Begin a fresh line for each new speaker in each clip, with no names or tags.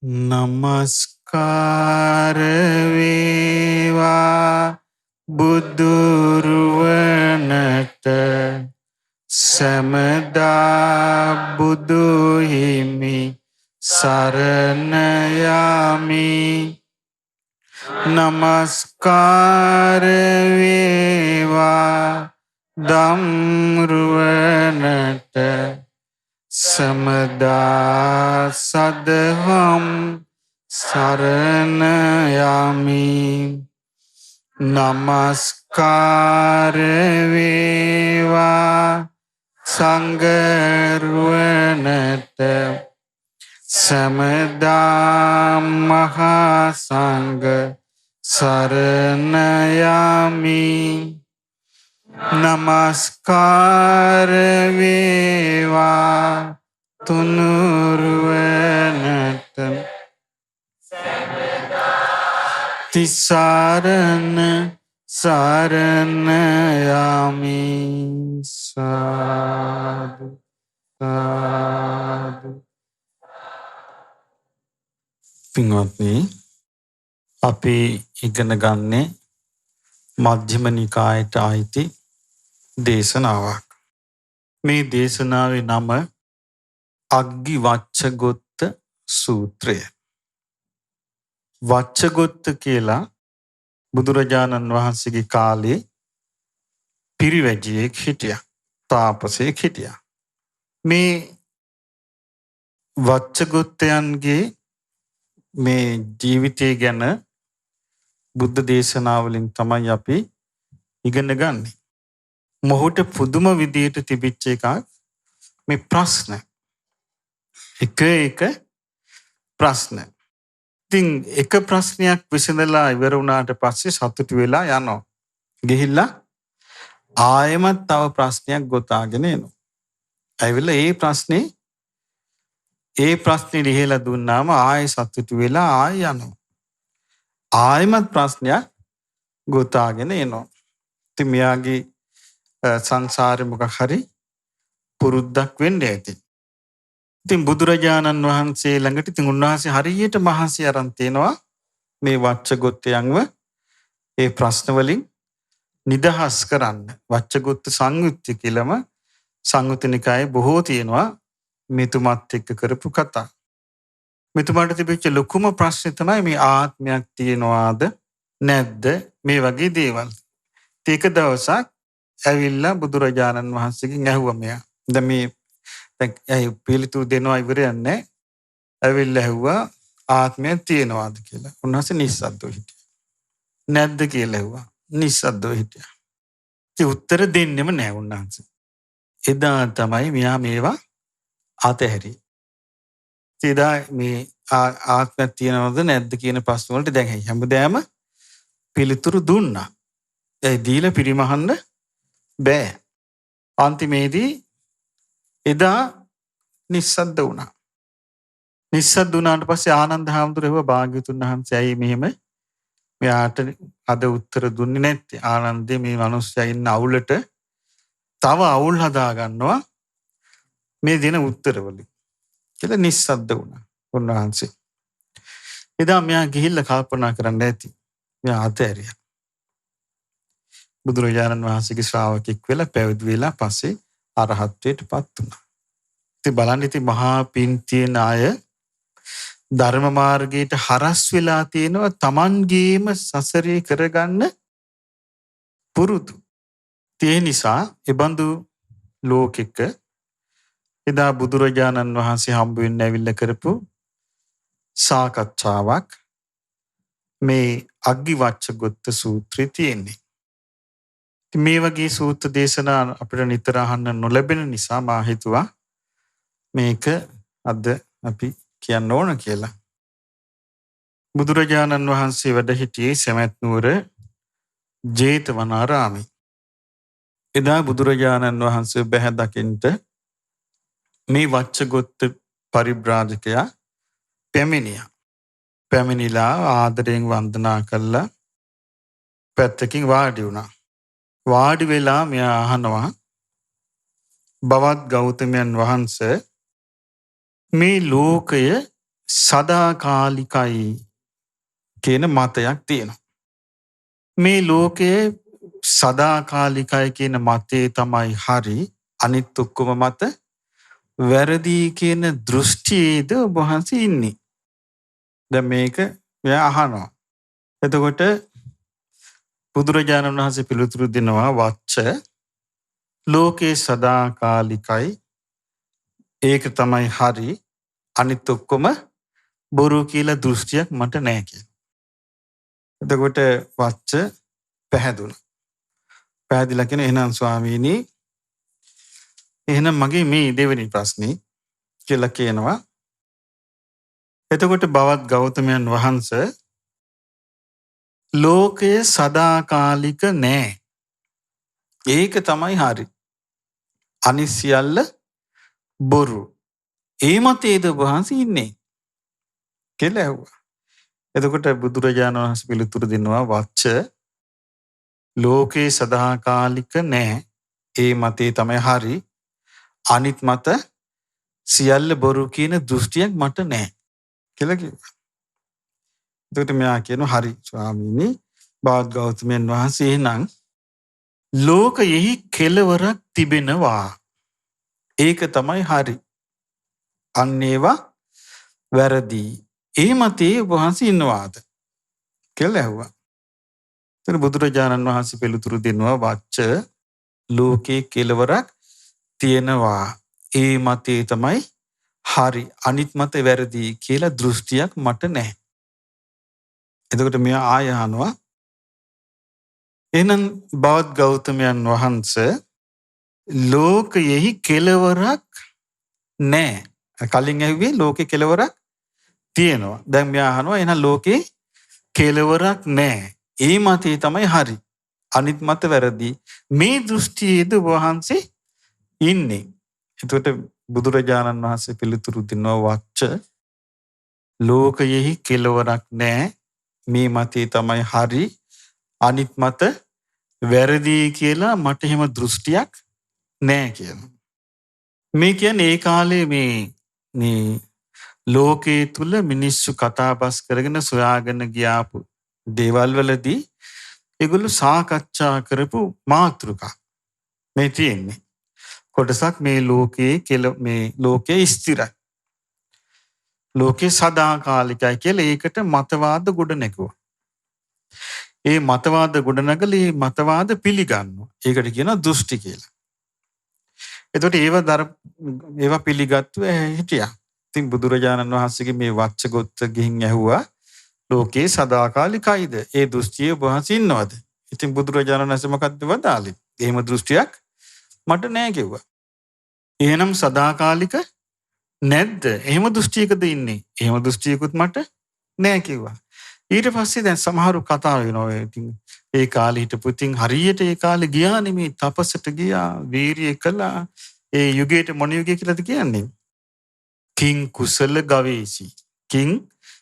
නමස්කාර වේවා බුදුරුවනට සැමදා බුදු හිමි සරණ යමි. නමස්කාර වේවා ධම්රුවනට සමදා සදහම් සරණ යමි. නමස්කාර වේවා සංඝරුවනට සමදා මහා සංඝ සරණ යමි. නමස්කාර වේවා තුනුරුවනට තිසරණ සරණ යමි. සාදු සාදු. පින්වත්නි, අපි ඉගෙන ගන්නේ මධ්‍යම නිකායට අයිති දේශනාවක්. මේ දේශනාවේ නම අග්ගි වච්චගොත්ත සූත්‍රය. වච්චගොත්ත කියලා බුදුරජාණන් වහන්සේගේ කාලේ පිරිවැජියෙක් හිටියා. තාපසයෙක් හිටියා. මේ වච්චගොත්තයන්ගේ මේ ජීවිතය ගැන බුද්ධ දේශනාවලින් තමයි අපි ඉගෙන ගන්නේ. මොහුට පුදුම විදියට තිබිච්ච එකක් මේ ප්‍රශ්න. එක ප්‍රශ්න. ඉතින් එක ප්‍රශ්නයක් විසඳලා ඉවර වුණාට පස්සේ සතුටු වෙලා යනවා. ගිහිල්ලා ආයෙමත් තව ප්‍රශ්නයක් ගොතාගෙන එනවා. ඇවිල්ලා ඒ ප්‍රශ්නේ ලියලා දුන්නාම ආයෙ සතුටු වෙලා ආයෙ යනවා. ආයෙමත් ප්‍රශ්නයක් ගොතාගෙන එනවා. ඉතින් මෙයාගේ සංසාරේ මොකක් හරි පුරුද්දක් වෙන්න ඇති. ඉතින් බුදුරජාණන් වහන්සේ ළඟට ඉතින් උන්වහන්සේ හරියට මහන්සි අරන් තිනවා මේ වච්චගොත්තයන්ව ඒ ප්‍රශ්න වලින් නිදහස් කරන්න. වච්චගොත්ත සංයුත්තය කියලාම සංයුත්ත නිකායේ බොහෝ තියෙනවා මෙතුමත් එක්ක කරපු කතා. මෙතුමාට තිබිච්ච ලොකුම ප්‍රශ්නේ තමයි මේ ආත්මයක් තියනවාද නැද්ද මේ වගේ දේවල්. ඒක දවසක් ඇවිල්ලා බුදුරජාණන් වහන්සේගෙන් ඇහුවා මෙයා. දැන් මේ ඇයි පිළිතුරු දෙනවා ඉවරයක් නැහැ. ඇවිල්ලා ඇහුවා ආත්මයක් තියනවාද කියලා. උන්වහන්සේ නිස්සද්දව හිටියා. නැද්ද කියලා ඇහුවා. නිස්සද්දව හිටියා. ඒ උත්තර දෙන්නෙම නැහැ උන්වහන්සේ. එදා තමයි මෙයා මේවා අතහැරි. එදා මේ ආත්මයක් තියනවද නැද්ද කියන ප්‍රශ්න වලට දැන් හැමදාම පිළිතුරු දුන්නා. ඒ දීලා පිරිමහන්න බෑ. අන්තිමේදී එදා නිස්සද්ද වුණා. නිස්සද්ද වුණාට පස්සේ ආනන්ද හාමුදුරුවෝ භාග්‍යවතුන් වහන්සේ ඇයි මෙහෙම මෙයාට අද උත්තර දුන්නේ නැත්තේ? ආනන්දේ මේ මිනිස්සයා ඉන්න අවුලට තව අවුල් හදා ගන්නවා මේ දෙන උත්තරවලින් කියලා නිස්සද්ද වුණා උන්වහන්සේ. එදා මෙයා ගිහිල්ලා කල්පනා කරන්න ඇති. මෙයා අතහැරියා. බුදුරජාණන් වහන්සේගේ ශ්‍රාවකෙක් වෙලා පැවිදි වෙලා පස්සේ අරහත්ත්වයටපත් වුණා. ඉතින් බලන්න ඉතින් මහා පින් තියෙන අය ධර්ම මාර්ගයට හරස් වෙලා තියෙනවා Tamangeema සසරේ කරගන්න පුරුදු. ඒ නිසා ඒබඳු ලෝකෙක එදා බුදුරජාණන් වහන්සේ හම්බ වෙන්න ඇවිල්ලා කරපු සාකච්ඡාවක් මේ අග්ගිවච්ඡගොත්ත සූත්‍රය තියෙන්නේ. මේ වගේ සූත්‍ර දේශනා අපිට නිතර අහන්න නොලැබෙන නිසා මා හිතුවා මේක අද අපි කියන්න ඕන කියලා. බුදුරජාණන් වහන්සේ වැඩ සිටියේ සැවැත් නුවර ජේතවනාරාමේ. එදා බුදුරජාණන් වහන්සේ බැහැ දකින්ට මේ වච්චගොත්ත පරිබ්‍රාජකයා පැමිණියා. පැමිණිලා ආදරයෙන් වන්දනා කළා පැත්තකින් වාඩි වුණා. වාඩි වෙලා මෙයා අහනවා බවත් ගෞතමයන් වහන්සේ මේ ලෝකය සදාකාලිකයි කියන මතයක් තියෙනවා. මේ ලෝකයේ සදාකාලිකයි කියන මතේ තමයි හරි. අනිත් ඔක්කොම මත වැරදි කියන දෘෂ්ටියේද ඔබ වහන්සේ ඉන්නේ. දැන් මේක මෙයා අහනවා. එතකොට බුදුරජාණන් වහන්සේ පිළිතුරු දෙනවා වච්ච ලෝකේ සදාකාලිකයි ඒක තමයි හරි. අනිත් ඔක්කොම බොරු කියලා දෘෂ්ටියක් මට නැහැ කියලා. එතකොට වච්ච පැහැදුණා. පැහැදිලා කියන එහෙනම් ස්වාමීනි එහෙනම් මගේ මේ දෙවෙනි ප්‍රශ්නේ කියලා කියනවා. එතකොට බවත් ගෞතමයන් වහන්සේ ලෝකයේ සදාකාලික නෑ. ඒක තමයි හරි. අනිත් සියල්ල බොරු. ඒ මතේද වහන්සේ ඉන්නේ කියලා ඇහුවා. එතකොට බුදුරජාණන් වහන්සේ පිළිතුරු දෙනවා වච්ච ලෝකේ සදාකාලික නෑ. ඒ මතේ තමයි හරි. අනිත් මත සියල්ල බොරු කියන දෘෂ්ටියක් මට නෑ කියලා කිව්වා. එතකොට මෙයා කියනවා හරි ස්වාමීනි බෞද්ධ ගෞතමයන් වහන්සේ නම් ලෝකයෙහි කෙලවරක් තිබෙනවා. ඒක තමයි හරි. අන්න ඒවා වැරදි. ඒ මතේ වහන්සේ ඉන්නවාද කියලා ඇහුවා. එතන බුදුරජාණන් වහන්සේ පිළිතුරු දෙනවා වච්ච ලෝකේ කෙලවරක් තියෙනවා. ඒ මතේ තමයි හරි. අනිත් මත වැරදි කියලා දෘෂ්ටියක් මට නැහැ. එතකොට මෙයා ආය අහනවා එහෙනම් බෞද්ධ ගෞතමයන් වහන්සේ ලෝකයෙහි කෙලවරක් නැහැ. කලින් ඇහුවේ ලෝකේ කෙලවරක් තියෙනවා. දැන් මෙයා අහනවා එහෙනම් ලෝකේ කෙලවරක් නැහැ. ඒ මතේ තමයි හරි. අනිත් මත වැරදි. මේ දෘෂ්ටියේද වහන්සේ ඉන්නේ. එතකොට බුදුරජාණන් වහන්සේ පිළිතුරු දෙනවා වච්ච ලෝකයෙහි කෙලවරක් නැහැ. මේ මතේ තමයි හරි. අනිත් මත වැරදි කියලා මට එහෙම දෘෂ්ටියක් නැහැ කියලා. මේ කියන්නේ ඒ කාලේ මේ ලෝකයේ තුල මිනිස්සු කතාබස් කරගෙන සොයාගෙන ගියාපු දේවල් වලදී ඒගොල්ලෝ සාකච්ඡා කරපු මාතෘකා මේ තියෙන්නේ. කොටසක් මේ ලෝකයේ ස්ථිරයි. ලෝකේ සදාකාලිකයි කියලා ඒකට මතවාද ගොඩනැගුවා. ඒ මතවාද ගොඩනගලා මේ මතවාද පිළිගන්නවා. ඒකට කියනවා දෘෂ්ටි කියලා. එතකොට ඒවා පිළිගත්තු හිටියා. ඉතින් බුදුරජාණන් වහන්සේගේ මේ වච්චගොත්ත ගිහින් ඇහුවා ලෝකේ සදාකාලිකයිද? ඒ දෘෂ්ටියේ වහන්සේ ඉන්නවද? ඉතින් බුදුරජාණන් වහන්සේ මොකද්ද වදාළේ? එහෙම දෘෂ්ටියක් මට නැහැ කිව්වා. එහෙනම් සදාකාලික නැද්ද? එහෙම දෘෂ්ටියකද ඉන්නේ? එහෙම දෘෂ්ටියකුත් මට නැහැ කිව්වා. ඊට පස්සේ දැන් සමහරු කතා වෙනවා. ඉතින් ඒ කාලේ හිටපු ඉතින් හරියට ඒ කාලේ ගියා නෙමේ තපසට ගියා, වීරිය කළා. ඒ යුගයට මොන යුගය කියලාද කියන්නේ? කිං කුසල ගවේසි. කිං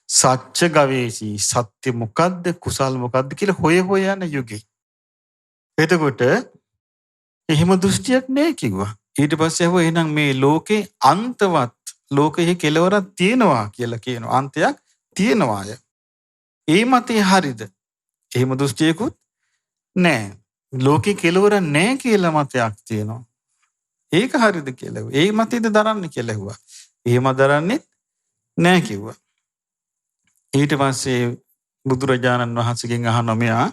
සත්‍ය ගවේසි. සත්‍ය මොකද්ද? කුසල් මොකද්ද කියලා හොය යන යුගය. එතකොට එහෙම දෘෂ්ටියක් නැහැ කිව්වා. ඊට පස්සේ ආවෝ එහෙනම් මේ ලෝකේ අන්තවත් ලෝකයේ කෙලවරක් තියෙනවා කියලා කියනවා. අන්තයක් තියෙනවාය. ඒ මතේ හරිද? එහෙම දෘෂ්ටියකුත් නැහැ. ලෝකේ කෙලවර නැහැ කියලා මතයක් තියෙනවා. ඒක හරිද කියලා. ඒ මතේද දරන්නේ කියලා ඇහුවා. එහෙම දරන්නේ නැහැ කිව්වා. ඊට පස්සේ බුදුරජාණන් වහන්සේගෙන් අහනවා මෙයා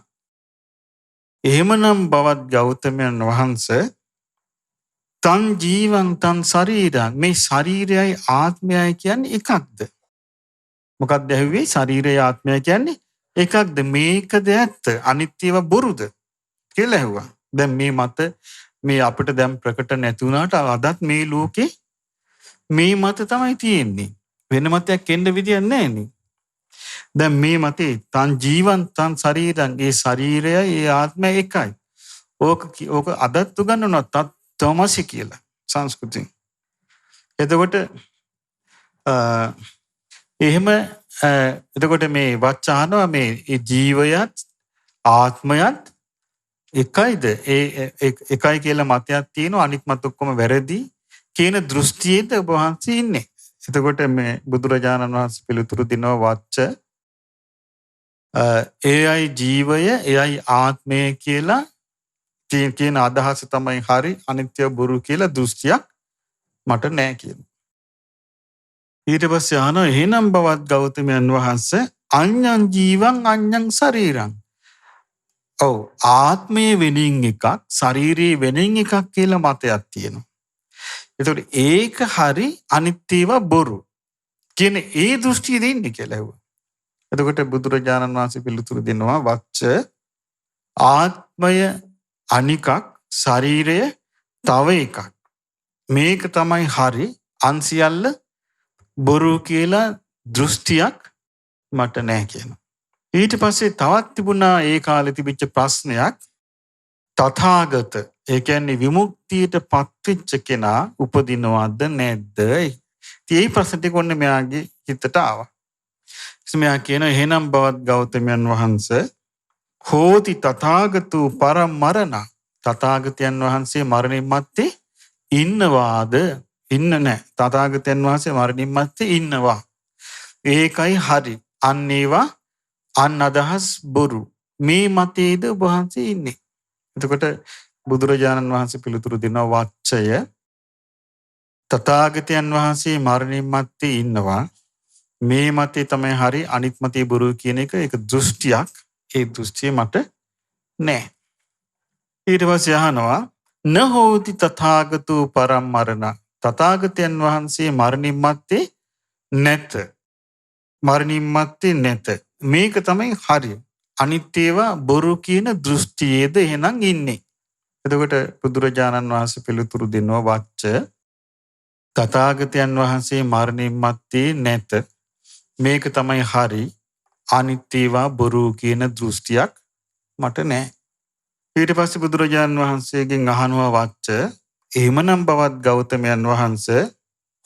එහෙමනම් බවත් ගෞතමයන් වහන්සේ තන් ජීවං තන් ශරීරං මේ ශරීරයයි ආත්මයයි කියන්නේ එකක්ද? මොකක්ද ඇහුවේ? ශරීරයයි ආත්මයයි කියන්නේ එකක්ද? මේකද ඇත්ත? අනිත්‍යව බොරුද කියලා ඇහුවා. දැන් මේ මත මේ අපිට දැන් ප්‍රකට නැති වුණාට අදත් මේ ලෝකේ මේ මත තමයි තියෙන්නේ. වෙන මතයක් එන්න විදියක් නැහැ නේ. දැන් මේ මතේ තන් ජීවං තන් ශරීරං ඒ ශරීරයයි ඒ ආත්මය එකයි. ඕක අදත් උගන්වනවා තත්ත්වමසි කියලා සංස්කෘතියෙන්. එතකොට එහෙම එතකොට මේ වචානවා මේ ජීවයත් ආත්මයත් එකයිද? ඒ එකයි කියලා මතයක් තියෙනවා. අනිත් මත ඔක්කොම වැරදි කියන දෘෂ්ටියේද ඔබ වහන්සේ ඉන්නේ. එතකොට මේ බුදුරජාණන් වහන්සේ පිළිතුරු දෙනවා වච්ච එයයි ජීවය එයයි ආත්මය කියලා කියන අදහස තමයි හරි අනිත්‍ය බොරු කියලා දෘෂ්ටියක් මට නෑ කියනවා. ඊට පස්සේ අහනවා එහෙනම් බවත් ගෞතමයන් වහන්සේ අඤ්ඤං ජීවං අඤ්ඤං ශරීරං. ඔව් ආත්මයේ වෙනින් එකක් ශරීරයේ වෙනින් එකක් කියලා මතයක් තියෙනවා. ඒතකොට ඒක හරි අනිත්‍යව බොරු කියන ඒ දෘෂ්ටිය දෙන්නේ කියලා ඇහුවා. එතකොට බුදුරජාණන් වහන්සේ පිළිතුරු දෙනවා වච්ච ආත්මය අනිකක් ශරීරය තව එකක්. මේක තමයි හරි අන්සියල්ල බොරු කියලා දෘෂ්ටියක් මට නැහැ කියනවා. ඊට පස්සේ තවත් තිබුණා ඒ කාලේ තිබිච්ච ප්‍රශ්නයක් තථාගත ඒ කියන්නේ විමුක්තියට පත්වෙච්ච කෙනා උපදිනවද නැද්ද? ඒ ප්‍රශ්නේ කොන්නේ මෙයාගේ හිතට ආවා. මෙයා කියන එහෙනම් බවත් ගෞතමයන් වහන්සේ හෝති තථාගතෝ පරමරණ තථාගතයන් වහන්සේ මරණින් මත්තේ ඉන්නවාද? ඉන්න නැහැ. තථාගතයන් වහන්සේ මරණින් මත්තේ ඉන්නවා. ඒකයි හරි. අන්න ඒවා අන් අදහස් බොරු. මේ මතයේද ඔබ වහන්සේ ඉන්නේ. එතකොට බුදුරජාණන් වහන්සේ පිළිතුරු දෙනවා වච්චය තථාගතයන් වහන්සේ මරණින් මත්තේ ඉන්නවා. මේ මතේ තමයි හරි අනිත් මතේ බොරු කියන එක ඒක දෘෂ්ටියක්. ඒ දෘෂ්ටිය මට නැහැ. ඊට පස්සේ අහනවා න හෝති තථාගතෝ පරමරණ තථාගතයන් වහන්සේ මරණින් මත්තේ නැත. මරණින් මත්තේ නැත. මේක තමයි හරි. අනිත් ඒවා බොරු කියන දෘෂ්ටියේද එහෙනම් ඉන්නේ. එතකොට බුදුරජාණන් වහන්සේ පිළිතුරු දෙනවා වච්ච තථාගතයන් වහන්සේ මරණින් මත්තේ නැත. මේක තමයි හරි. අනිත් ඒවා බොරු කියන දෘෂ්ටියක් මට නැහැ. ඊට පස්සේ බුදුරජාණන් වහන්සේගෙන් අහනවා වච්ච එහෙමනම් බවත් ගෞතමයන් වහන්සේ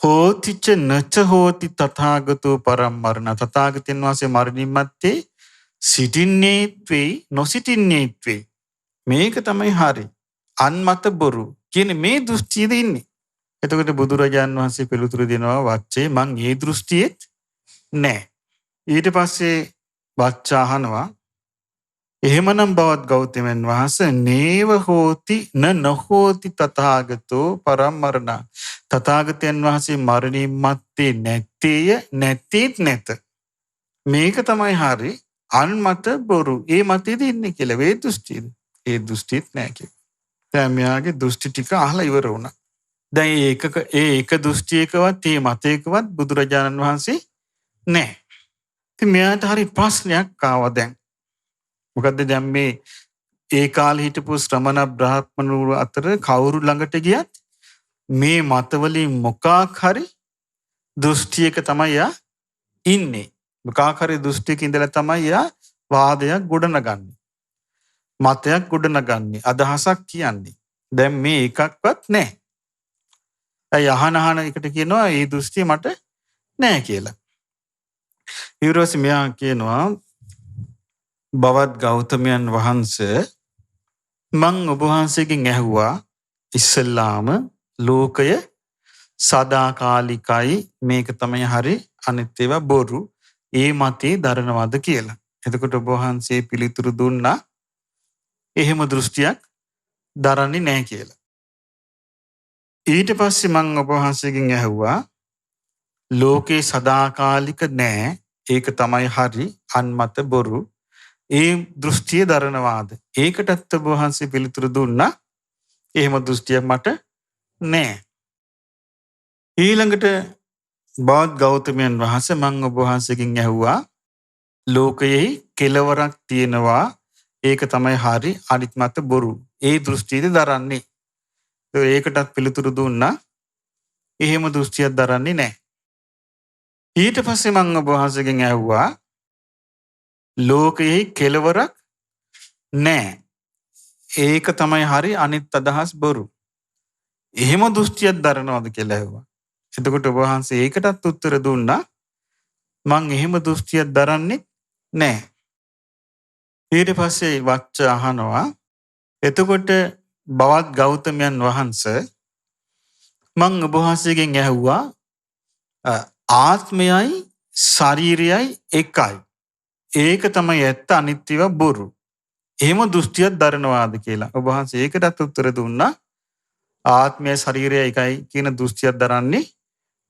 හෝතිච නච හෝති තථාගතෝ පරමරණ තථාගතයන් වහන්සේ මරණින් මත්තේ සිටින්නේත් වෙයි නොසිටින්නේත් වෙයි. මේක තමයි හරි. අන්මත බොරු කියන මේ දෘෂ්ටියද ඉන්නේ. එතකොට බුදුරජාණන් වහන්සේ පිළිතුරු දෙනවා වච්චේ මං මේ දෘෂ්ටියෙත් නැහැ. ඊට පස්සේ වච්ච අහනවා එහෙමනම් බවත් ගෞතමයන් වහන්සේ නේව හෝති නොහෝති තථාගතෝ පරමරණ තථාගතයන් වහන්සේ මරණින් මත්තේ නැත්තේය නැත්තේත් නැත. මේක තමයි හරි අන්මත බොරු. ඒ මතයේද ඉන්නේ කියලා වේ දෘෂ්ටියද? ඒ දෘෂ්ටිත් නැහැ කියලා. දැන් මෙයාගේ දෘෂ්ටි ටික අහලා ඉවර වුණා. දැන් ඒක දෘෂ්ටියකවත් ඒ මතයකවත් බුදුරජාණන් වහන්සේ නැහැ. ඉතින් මෙයාට හරි ප්‍රශ්නයක් ආවා දැන්. මොකද්ද දැන් මේ ඒ කාලේ හිටපු ශ්‍රමණ බ්‍රාහ්මණවරු අතර කවුරු ළඟට ගියත් මේ මතවලින් මොකක් හරි දෘෂ්ටියක තමයි යා ඉන්නේ. මොකක් හරි දෘෂ්ටියක ඉඳලා තමයි යා වාදයක් ගොඩනගන්නේ. මතයක් ගොඩනගන්නේ. අදහසක් කියන්නේ. දැන් මේ එකක්වත් නැහැ. අය අහන එකට කියනවා මේ දෘෂ්ටිය මට නැහැ කියලා. ඊට මෙයා කියනවා බවත් ගෞතමයන් වහන්සේ මං ඔබ වහන්සේගෙන් ඇහුවා ඉස්සල්ලාම ලෝකය සදාකාලිකයි මේක තමයි හරි අනිත් ඒවා බොරු ඒ මතේ දරනවද කියලා. එතකොට ඔබ වහන්සේ පිළිතුරු දුන්නා එහෙම දෘෂ්ටියක් දරන්නේ නැහැ කියලා. ඊට පස්සේ මං ඔබ වහන්සේගෙන් ඇහුවා ලෝකේ සදාකාලික නැහැ ඒක තමයි හරි අන්මත බොරු ඒ දෘෂ්ටිය දරනවාද? ඒකටත් ඔබ වහන්සේ පිළිතුරු දුන්නා එහෙම දෘෂ්ටියක් මට නැහැ. ඊළඟට බෞද්ධ ගෞතමයන් වහන්සේ මම ඔබ වහන්සේගෙන් ඇහුවා ලෝකයේ කෙලවරක් තියෙනවා ඒක තමයි හරි අනිත් මත බොරු. ඒ දෘෂ්ටියද දරන්නේ. ඒකටත් පිළිතුරු දුන්නා එහෙම දෘෂ්ටියක් දරන්නේ නැහැ. ඊට පස්සේ මම ඔබ වහන්සේගෙන් ඇහුවා ලෝකයේ කෙලවරක් නැහැ. ඒක තමයි හරි අනිත් අදහස් බොරු. එහෙම දෘෂ්ටියක් දරනවද කියලා ඇහුවා. එතකොට ඔබ වහන්සේ ඒකටත් උත්තර දුන්නා මං එහෙම දෘෂ්ටියක් දරන්නේ නැහැ. ඊට පස්සේ වච්ච අහනවා එතකොට බවත් ගෞතමයන් වහන්සේ මං ඔබ වහන්සේගෙන් ඇහුවා ආත්මයයි ශරීරයයි එකයි. ඒක තමයි ඇත්ත අනිත්‍යව බොරු. එහෙම දෘෂ්ටියක් දරනවාද කියලා. ඔබ වහන්සේ ඒකටත් උත්තර දුන්නා. ආත්මය ශරීරය එකයි කියන දෘෂ්ටියක් දරන්නේ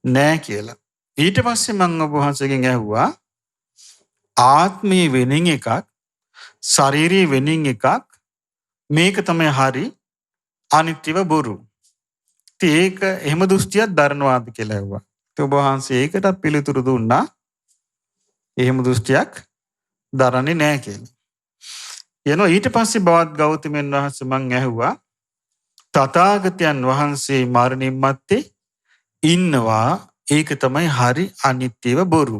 නෑ කියලා. ඊට පස්සේ මම ඔබ වහන්සේගෙන් ඇහුවා ආත්මයේ වෙනින් එකක් ශරීරයේ වෙනින් එකක් මේක තමයි හරි අනිත්‍යව බොරු. ඒක එහෙම දෘෂ්ටියක් දරනවාද කියලා ඇහුවා. ඔබ වහන්සේ ඒකටත් පිළිතුරු දුන්නා. එහෙම දෘෂ්ටියක් දරන්නේ නැහැ කියලා. එනවා ඊට පස්සේ බවත් ගෞතමයන් වහන්සේ මං ඇහුවා තථාගතයන් වහන්සේ මරණින් මත්තේ ඉන්නවා ඒක තමයි හරි අනිත්‍යව බොරු.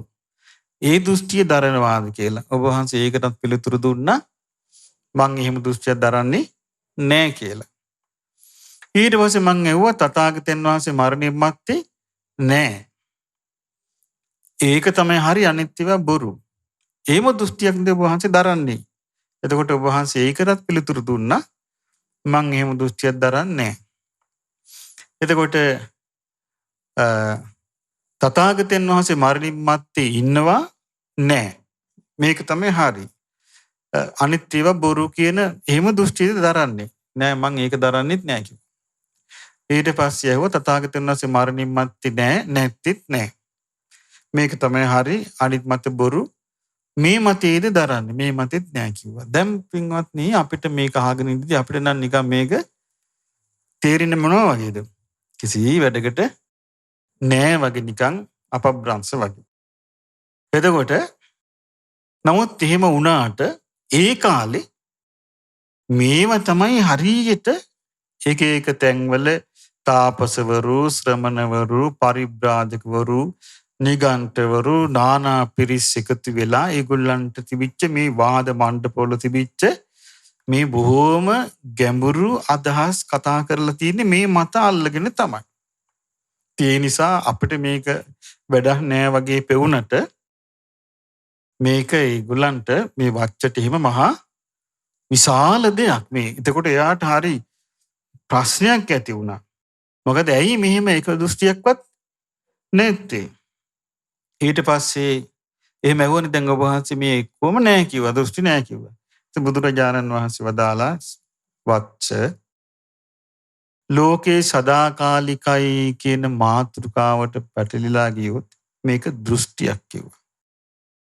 ඒ දෘෂ්ටිය දරනවාද කියලා. ඔබ වහන්සේ ඒකටත් පිළිතුරු දුන්නා. මං එහෙම දෘෂ්ටියක් දරන්නේ නැහැ කියලා. ඊට පස්සේ මං ඇහුවා තථාගතයන් වහන්සේ මරණින් මත්තේ නැහැ. ඒක තමයි හරි අනිත්‍යව බොරු. එහෙම දෘෂ්ටියක්ද ඔබ වහන්සේ දරන්නේ? එතකොට ඔබ වහන්සේ ඒකටත් පිළිතුරු දුන්නා. මං එහෙම දෘෂ්ටියක් දරන්නේ නැහැ. එතකොට තථාගතයන් වහන්සේ මරණින් මත්තේ ඉන්නවා නැහැ. මේක තමයි හරි. අනිත්‍යව බොරු කියන එහෙම දෘෂ්ටියද දරන්නේ නෑ. මං ඒක දරන්නෙත් නෑ කිව්වා. ඊට පස්සේ ඇහුවා තථාගතයන් වහන්සේ මරණින් මත්තේ නෑ නැත්තිත් නෑ. මේක තමයි හරි අනිත් මත බොරු. මේ මතයේද දරන්නේ මේ මතෙත් නෑ කිව්වා. දැන් පින්වත්නි අපිට මේක අහගෙන ඉඳි අපිට නම් නිකන් මේක තේරෙන්නේ මොනවා වගේද? කිසි වැඩකට නෑ වගේ නිකන් අපබ්‍රංශ වගේ. එතකොට නමුත් එහෙම වුණාට ඒ කාලේ මේව තමයි හරියට එක තැන්වල තාපසවරු ශ්‍රමණවරු පරිබ්‍රාජකවරු නිගණ්ඨවරු නානා පිරිස් එකතු වෙලා ඒගොල්ලන්ට තිබිච්ච මේ වාද මණ්ඩපවල තිබිච්ච මේ බොහෝම ගැඹුරු අදහස් කතා කරලා තියෙන්නේ මේ මත අල්ලගෙන තමයි. ඒ නිසා අපිට මේක වැඩක් නෑ වගේ පෙවුනට මේක ඒගොල්ලන්ට මේ වච්චට එහෙම මහා විශාල දෙයක් මේ. එතකොට එයාට හරි ප්‍රශ්නයක් ඇති වුණා. මොකද ඇයි මෙහෙම එක දෘෂ්ටියක්වත් නැත්තේ? ඊට පස්සේ එහෙම ඇහුවනේ දැන් ඔබ වහන්සේ මේ කොහොම නැහැ කිව්වා දෘෂ්ටි නැහැ කිව්වා. ඉතින් බුදුරජාණන් වහන්සේ වදාලා වච්ච ලෝකේ සදාකාලිකයි කියන මාතෘකාවට පැටලිලා ගියොත් මේක දෘෂ්ටියක් කිව්වා.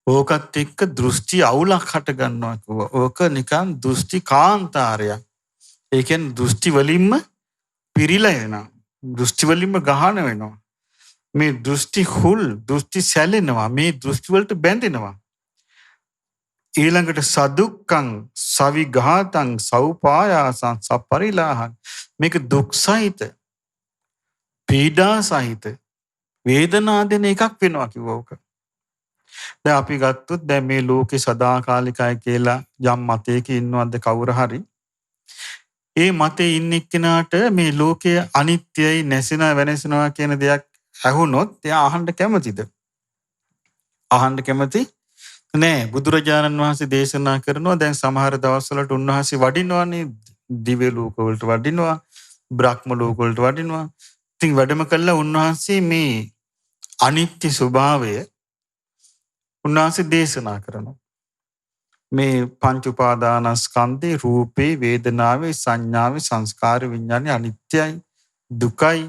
ඕකත් එක්ක දෘෂ්ටි අවුලක් හට ගන්නවා කිව්වා. ඕක නිකන් දෘෂ්ටි කාන්තාරයක්. ඒ කියන්නේ දෘෂ්ටි වලින්ම පිරීලා යනවා. දෘෂ්ටි වලින්ම ගහන වෙනවා. මේ දෘෂ්ටි හුල් දෘෂ්ටි සැලෙනවා. මේ දෘෂ්ටි වලට බැඳෙනවා. ඊළඟට සදුක්ඛං සවිඝාතං සෞපායාසං සපරිලාහං මේක දුක් සහිත පීඩා සහිත වේදනා දෙන එකක් වෙනවා කිව්වා ඕක. දැන් අපි ගත්තොත් දැන් මේ ලෝකේ සදාකාලිකයි කියලා යම් මතයක ඉන්නවද කවුරු හරි ඒ මතේ ඉන්න එක්කෙනාට මේ ලෝකය අනිත්‍යයි නැසෙනවා වෙනසෙනවා කියන දෙයක් ඇහුනොත් එයා අහන්න කැමතිද? අහන්න කැමති නෑ. බුදුරජාණන් වහන්සේ දේශනා කරනවා දැන් සමහර දවස්වලට උන්වහන්සේ වඩිනවානේ දිව්‍ය ලෝක වලට වඩිනවා බ්‍රහ්ම ලෝක වලට වඩිනවා. ඉතින් වැඩම කළා උන්වහන්සේ මේ අනිත්‍ය ස්වභාවය උන්වහන්සේ දේශනා කරනවා. මේ පංච උපාදානස්කන්ධේ රූපේ වේදනාවේ සංඥාවේ සංස්කාර විඥානේ අනිත්‍යයි දුකයි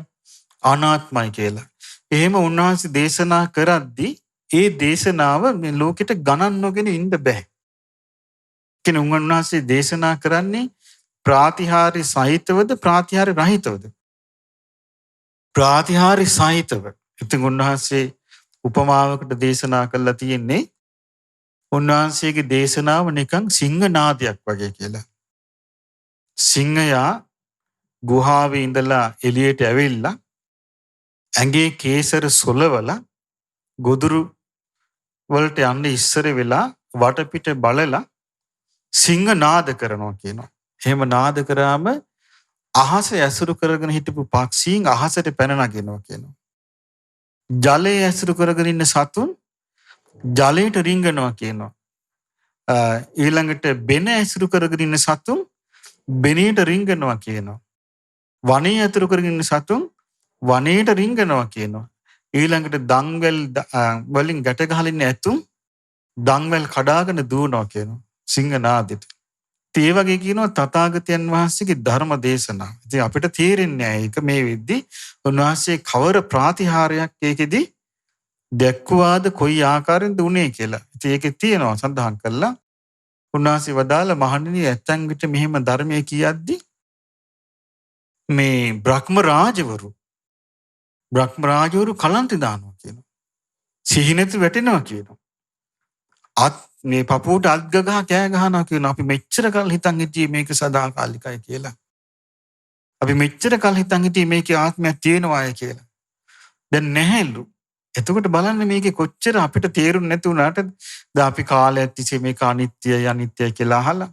අනාත්මයි කියලා. එහෙම උන්වහන්සේ දේශනා කරද්දී ඒ දේශනාව මේ ලෝකෙට ගණන් නොගෙන ඉන්න බෑ. කියන උන්වහන්සේ දේශනා කරන්නේ ප්‍රාතිහාර්ය සහිතවද ප්‍රාතිහාර්ය රහිතවද? ප්‍රාතිහාර්ය සහිතව. ඉතින් උන්වහන්සේ උපමාවකට දේශනා කළා තියෙන්නේ උන්වහන්සේගේ දේශනාව නිකන් සිංහ නාදයක් වගේ කියලා. සිංහයා ගුහාවේ ඉඳලා එළියට ඇවිල්ලා ඇඟේ කේසර සොලවලා ගොදුරු වලට යන්න ඉස්සර වෙලා වටපිට බලලා සිංහ නාද කරනවා කියනවා. එහෙම නාද කරාම අහස ඇසුරු කරගෙන හිටපු පක්ෂීන් අහසට පැන නගිනවා කියනවා. ජලයේ ඇසුරු කරගෙන ඉන්න සතුන් ජලයට රිංගනවා කියනවා. ඊළඟට බෙන ඇසුරු කරගෙන ඉන්න සතුන් බෙනීට රිංගනවා කියනවා. වනයේ ඇසුරු කරගෙන ඉන්න සතුන් වනයේට රිංගනවා කියනවා. ඊළඟට දන්වැල් වලින් ගැට ගහලින් ඇතුම් දන්වැල් කඩාගෙන දුවනවා කියනවා සිංහනාදෙට. ඒ වගේ කියනවා තථාගතයන් වහන්සේගේ ධර්ම දේශනා. ඉතින් අපිට තේරෙන්නේ නැහැ ඒක මේ වෙද්දි උන්වහන්සේ කවර ප්‍රාතිහාරයක් ඒකෙදි දැක්වාද කොයි ආකාරයෙන්ද උනේ කියලා. ඉතින් ඒකේ තියෙනවා සඳහන් කරලා උන්වහන්සේ වදාළ මහණෙනි ඇත්තන් විට මෙහෙම ධර්මයේ කියද්දි මේ බ්‍රහ්ම රාජවරු කලන්තේ දානවා කියනවා. සිහිනෙත් වැටෙනවා කියනවා. අත් මේ පපුවට අත් ගහ කෑ ගහනවා කියනවා. අපි මෙච්චර කල් හිතන් හිටියේ මේක සදාකාලිකයි කියලා. අපි මෙච්චර කල් හිතන් හිටියේ මේකේ ආත්මයක් තියෙනවායි කියලා. දැන් නැහැලු. එතකොට බලන්න මේකේ කොච්චර අපිට තේරුම් නැති වුණාට දැන් අපි කාලයක් තිස්සේ මේක අනිත්‍යයි අනිත්‍යයි කියලා අහලා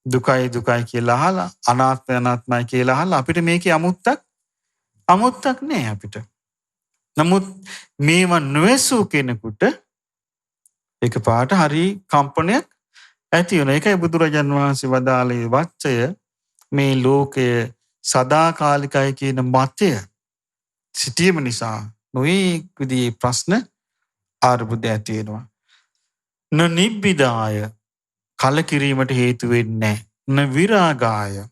දුකයි දුකයි කියලා අහලා අනාත්මයි කියලා අහලා අපිට මේකේ අමුත්තක් නෑ අපිට. නමුත් මේව නොවැසූ කෙනෙකුට එකපාරට හරි කම්පනයක් ඇති වෙනවා. ඒකයි බුදුරජාන් වහන්සේ වදාළේ වච්චය මේ ලෝකය සදාකාලිකයි කියන මතය සිටීම නිසා නොයෙක් විදිහේ ප්‍රශ්න ආරම්භ ඇති වෙනවා. නිබ්බිදාය කලකිරීමට හේතු වෙන්නේ නැහැ. විරාගාය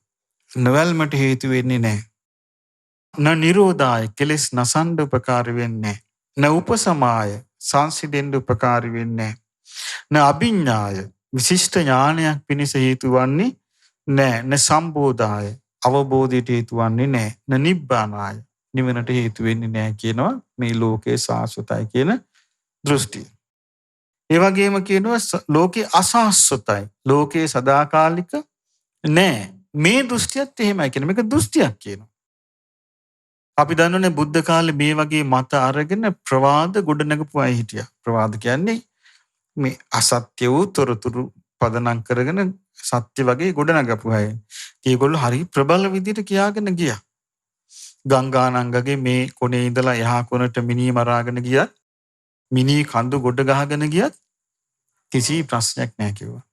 නොවැල්මට හේතු වෙන්නේ නැහැ. නිරෝධාය කෙලෙස් නසන්න උපකාර වෙන්නේ නැහැ. උපසමාය සංසිඳෙන්න උපකාර වෙන්නේ නැහැ. අභිඥාය විශිෂ්ට ඥානයක් පිණිස හේතු වන්නේ නැහැ. සම්බෝධාය අවබෝධයට හේතු වන්නේ නැහැ. නිබ්බානාය නිවනට හේතු වෙන්නේ නැහැ කියනවා මේ ලෝකේ සාස්වතයි කියන දෘෂ්ටිය. ඒ වගේම කියනවා ලෝකේ අසාස්වතයි. ලෝකේ සදාකාලික නෑ. මේ දෘෂ්ටියත් එහෙමයි කියන මේක දෘෂ්ටියක් කියනවා. අපි දන්නෝනේ බුද්ධ කාලේ මේ වගේ මත අරගෙන ප්‍රවාද ගොඩනගපු අය හිටියා. ප්‍රවාද කියන්නේ මේ අසත්‍ය වූ තොරතුරු පදනම් කරගෙන සත්‍ය වගේ ගොඩනගපු අය. ඒගොල්ලෝ හරි ප්‍රබල විදිහට කියාගෙන ගියා. ගංගානංගගේ මේ කොනේ ඉඳලා එහා කොනට මිනී මරාගෙන ගියත් මිනී කඳු ගොඩ ගහගෙන ගියත් කිසි ප්‍රශ්නයක් නැහැ කිව්වා.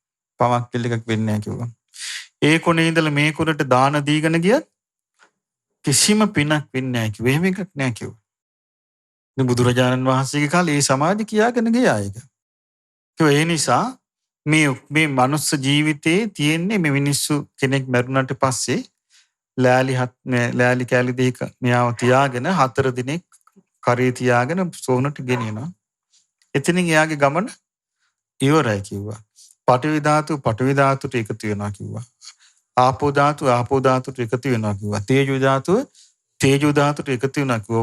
පවක් පිළිකක් වෙන්නේ නැහැ කිව්වා. ඒ කොනේ ඉඳලා මේ කොනට දාන දීගෙන ගියත් කිසිම පිනක් වෙන්නේ නැහැ කිව්වා. එහෙම එකක් නැහැ කිව්වා. මේ බුදුරජාණන් වහන්සේගේ කාලේ මේ සමාධි කියාගෙන ගියා ඒක. ඒ නිසා මේ මනුස්ස ජීවිතේ තියෙන්නේ මේ මිනිස්සු කෙනෙක් මරුණාට පස්සේ ලෑලි කෑලි දෙක මෙයාව තියාගෙන 4 දිනක් කරේ තියාගෙන සෝනට ගෙනියනවා. එතනින් එයාගේ ගමන ඉවරයි කිව්වා. පඨවි ධාතුට එකතු වෙනවා කිව්වා. ආපෝ ධාතුට එකතු වෙනවා කිව්වා. තේජෝ ධාතුට එකතු වෙනවා කිව්වා.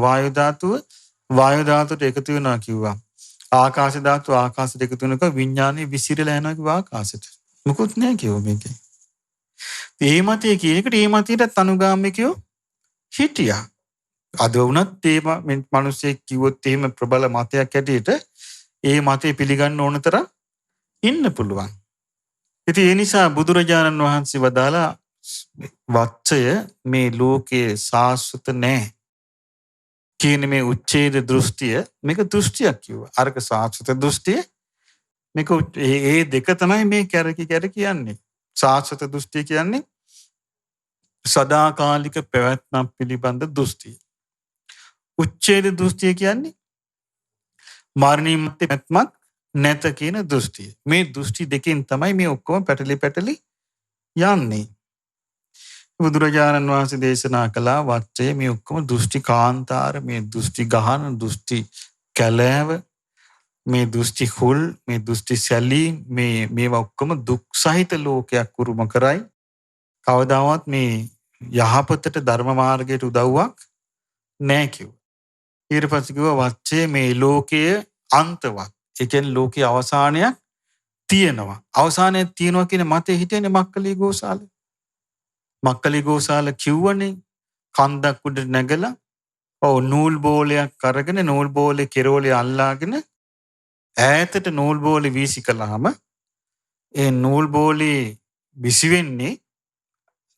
වායු ධාතුට එකතු වෙනවා කිව්වා. ආකාශ ආකාශයට එකතු වෙනකොට විඥානේ විසිරලා යනවා කිව්වා ආකාශයට. මොකුත් නැහැ කිව්වා මේකේ. ඒ මතයේ කියන එකට ඒ මතයට අනුගාමිකයෝ හිටියා. අද වුණත් මේ මිනිස්සෙක් කිව්වොත් එහෙම ප්‍රබල මතයක් ඇටියට ඒ මතය පිළිගන්න ඕන තරම් ඉන්න පුළුවන්. ඉතින් ඒ නිසා බුදුරජාණන් වහන්සේ වදාලා වච්චය මේ ලෝකයේ සාස්වත නැහැ කියන මේ උච්ඡේද දෘෂ්ටිය මේක දෘෂ්ටියක් කිව්වා. අරක සාස්වත දෘෂ්ටිය මේක ඒ දෙක තමයි මේ කැරකි කියන්නේ. සාස්වත දෘෂ්ටිය කියන්නේ සදාකාලික පැවැත්මක් පිළිබඳ දෘෂ්ටිය. උච්ඡේද දෘෂ්ටිය කියන්නේ මරණින් මත්තේ පැවැත්මක් නැත කියන දෘෂ්ටිය. මේ දෘෂ්ටි දෙකෙන් තමයි මේ ඔක්කොම පැටලි යන්නේ. බුදුරජාණන් වහන්සේ දේශනා කළා වච්චය මේ ඔක්කොම දෘෂ්ටි කාන්තාර, මේ දෘෂ්ටි ගහන, දෘෂ්ටි කැලෑව, මේ දෘෂ්ටි හුල්, මේ දෘෂ්ටි සැලී, මේවා ඔක්කොම දුක් සහිත ලෝකයක් උරුම කරයි. කවදාවත් මේ යහපතට ධර්ම මාර්ගයට උදව්වක් නැහැ කිව්වා. ඊට පස්සේ කිව්වා වච්චේ මේ ලෝකයේ අන්තවත්. ඒ කියන්නේ ලෝකයේ අවසානයක් තියෙනවා. අවසානයක් තියෙනවා කියන මතේ හිටියනේ මක්කලි ගෝසාල. මක්කලි ගෝසාල කිව්වනේ කන්දක් උඩ නැගලා නූල් බෝලයක් අරගෙන නූල් බෝලේ කෙරෝලේ අල්ලාගෙන ඈතට නූල් බෝලේ වීසි කළාම ඒ නූල් බෝලේ විසි වෙන්නේ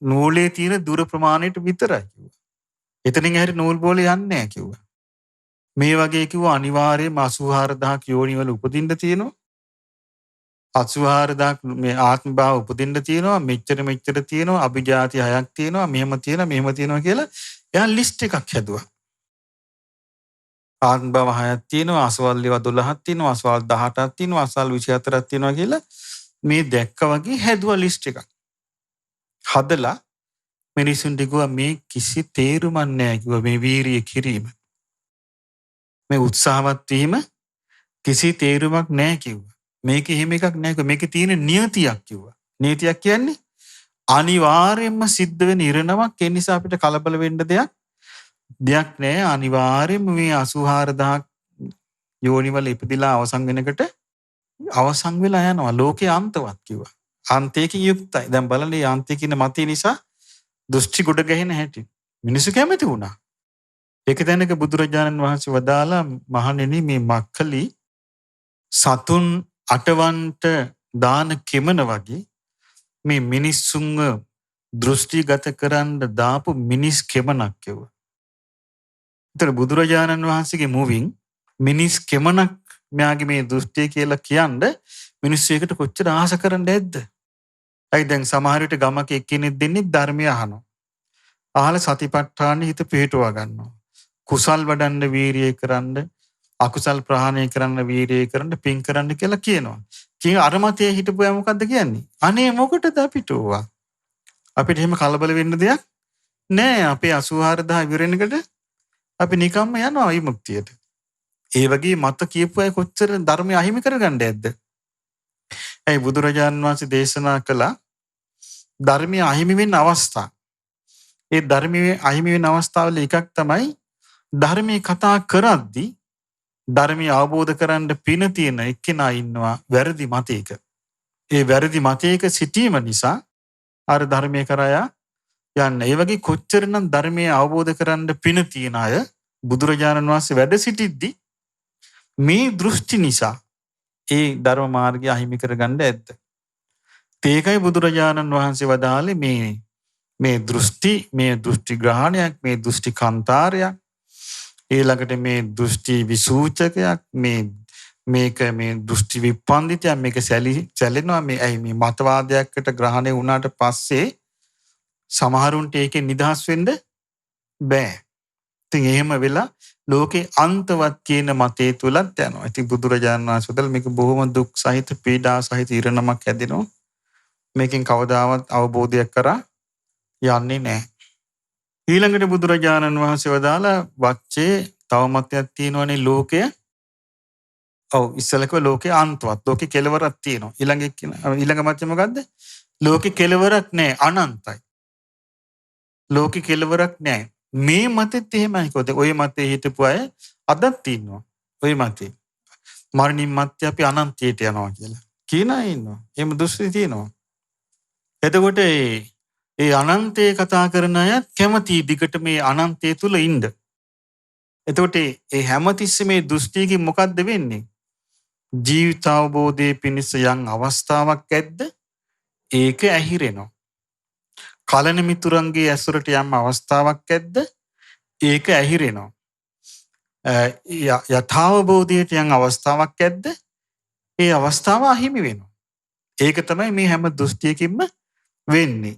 නූලේ තියෙන දුර ප්‍රමාණයට විතරයි කිව්වා. එතනින් හැරි නූල් බෝලේ යන්නේ නැහැ කිව්වා. මේ වගේ කිව්වා අනිවාර්යයෙන්ම 84000ක් යෝනිවල උපදින්න තියෙනවා. 84000ක් මේ ආත්ම භාව උපදින්න තියෙනවා. මෙච්චර තියෙනවා. අභිජාති 6ක් තියෙනවා. මෙහෙම තියෙනවා කියලා එයා ලිස්ට් එකක් හැදුවා. ආත්ම භව 6ක් තියෙනවා, අසවල් ඒවා 12ක් තියෙනවා, අසවල් 18ක් තියෙනවා, අසවල් 24ක් තියෙනවා කියලා මේ දැක්ක වගේ හැදුවා ලිස්ට් එකක්. හදලා මිනිසුන්ට කිව්වා මේ කිසි තේරුමක් නැහැ කිව්වා මේ වීරිය කිරීම. මේ උත්සාහවත් වීම කිසි තේරුමක් නැහැ කිව්වා. මේක එහෙම එකක් නැහැ කිව්වා. මේකේ තියෙන නියතියක් කිව්වා. නියතියක් කියන්නේ අනිවාර්යයෙන්ම සිද්ධ වෙන ඉරණමක්. ඒ නිසා අපිට කලබල වෙන්න දෙයක් නැහැ. අනිවාර්යයෙන්ම මේ 84000ක් යෝනිවල ඉපදිලා අවසන් වෙනකොට අවසන් වෙලා යනවා. ලෝකේ අන්තවත් කිව්වා. අන්තයකින් යුක්තයි. දැන් බලන්න මේ අන්තය කියන මතය නිසා දෘෂ්ටි ගොඩ ගැහෙන හැටි. මිනිස්සු කැමති වුණා. ඒක දැනක බුදුරජාණන් වහන්සේ වදාලා මහණෙනි මේ මක්කලි සතුන් අටවන්ට දාන කෙමන වගේ මේ මිනිස්සුන්ව දෘෂ්ටිගත කරන්න දාපු මිනිස් කෙමනක් කිව්වා. ඒතර බුදුරජාණන් වහන්සේගේ මුවින් මිනිස් කෙමනක් මෙයාගේ මේ දෘෂ්ටිය කියලා කියන්නේ මිනිස්සු එකට කොච්චර ආස කරන්නේ නැද්ද? ඇයි දැන් සමහර විට ගමක එක්කෙනෙක් දෙන්නේ ධර්මය අහනවා. අහලා සතිපට්ඨාන හිත පිහිටුවා ගන්නවා. කුසල් වඩන්න වීරිය කරන්න, අකුසල් ප්‍රහාණය කරන්න වීරිය කරන්න, පින් කරන්න කියලා කියනවා. කිය අර මතයේ හිටපුවා මොකද්ද කියන්නේ? අනේ මොකටද අපිට ඕවා? අපිට එහෙම කලබල වෙන්න දෙයක් නෑ. අපේ 84000 ඉවරෙනකොට අපි නිකම්ම යනවා විමුක්තියට. ඒ වගේ මත කියපු අය කොච්චර ධර්මය අහිමි කරගන්න ඇද්ද? ඒ බුදුරජාණන් වහන්සේ දේශනා කළ ධර්මය අහිමි වෙන අවස්ථා. ඒ ධර්මයේ අහිමි වෙන අවස්ථාවල එකක් තමයි ධර්මයේ කතා කරද්දී ධර්මය අවබෝධ කරන්න පින තියෙන එක්කෙනා ඉන්නවා වැරදි මතයක. ඒ වැරදි මතයක සිටීම නිසා අර ධර්මයේ කරා යන්න. ඒ වගේ කොච්චරනම් ධර්මයේ අවබෝධ කරන්න පින තියෙන අය බුදුරජාණන් වහන්සේ වැඩ සිටිද්දී මේ දෘෂ්ටි නිසා ඒ ධර්ම මාර්ගය අහිමි කරගන්න ඇද්ද? ඒකයි බුදුරජාණන් වහන්සේ වදාළේ මේ දෘෂ්ටි ග්‍රහණයක්, මේ දෘෂ්ටි කාන්තාරයක්, ඊළඟට මේ දෘෂ්ටි විසූචකයක්, මේක මේ දෘෂ්ටි විපන්දිතයක්, මේක සැලෙනවා. මේ මතවාදයකට ග්‍රහණය වුණාට පස්සේ සමහරුන්ට ඒකෙන් නිදහස් වෙන්න බෑ. ඉතින් එහෙම වෙලා ලෝකේ අන්තවත් කියන මතේ තුලත් යනවා. ඉතින් බුදුරජාණන් වහන්සේ වදාළ මේක බොහොම දුක් සහිත, පීඩා සහිත ඉරණමක් හැදෙනවා. මේකෙන් කවදාවත් අවබෝධයක් කරා යන්නේ නැහැ. ඊළඟට බුදුරජාණන් වහන්සේ වදාලා වච්චේ තව මතයක් තියෙනවනේ ලෝකය. ඉස්සලකව ලෝකේ අන්තවත්. ලෝකේ කෙලවරක් තියෙනවා. ඊළඟ මතය මොකද්ද? ලෝකේ කෙලවරක් නැහැ, අනන්තයි. ලෝකේ කෙලවරක් නැහැ. මේ මතෙත් එහෙමයි. ඔය මතේ හිටපු අය අදත් ඉන්නවා. ඔය මතේ මරණින් මත්තේ අපි අනන්තයට යනවා කියලා කියන අය ඉන්නවා. එහෙම දෘෂ්ටි තියෙනවා. එතකොට ඒ අනන්තය කතා කරන අය කැමති දිගට මේ අනන්තය තුල ඉන්න. එතකොට ඒ හැමතිස්සෙම මේ දෘෂ්ටියකින් මොකද්ද වෙන්නේ? ජීවිත අවබෝධයේ පිණිස යම් අවස්ථාවක් ඇද්ද? ඒක ඇහිරෙනවා. කලන මිතුරන්ගේ ඇසුරට යම් අවස්ථාවක් ඇද්ද? ඒක ඇහිරෙනවා. යථාබෝධයට යම් අවස්ථාවක් ඇද්ද? ඒ අවස්ථාව අහිමි වෙනවා. ඒක තමයි මේ හැම දෘෂ්ටියකින්ම වෙන්නේ.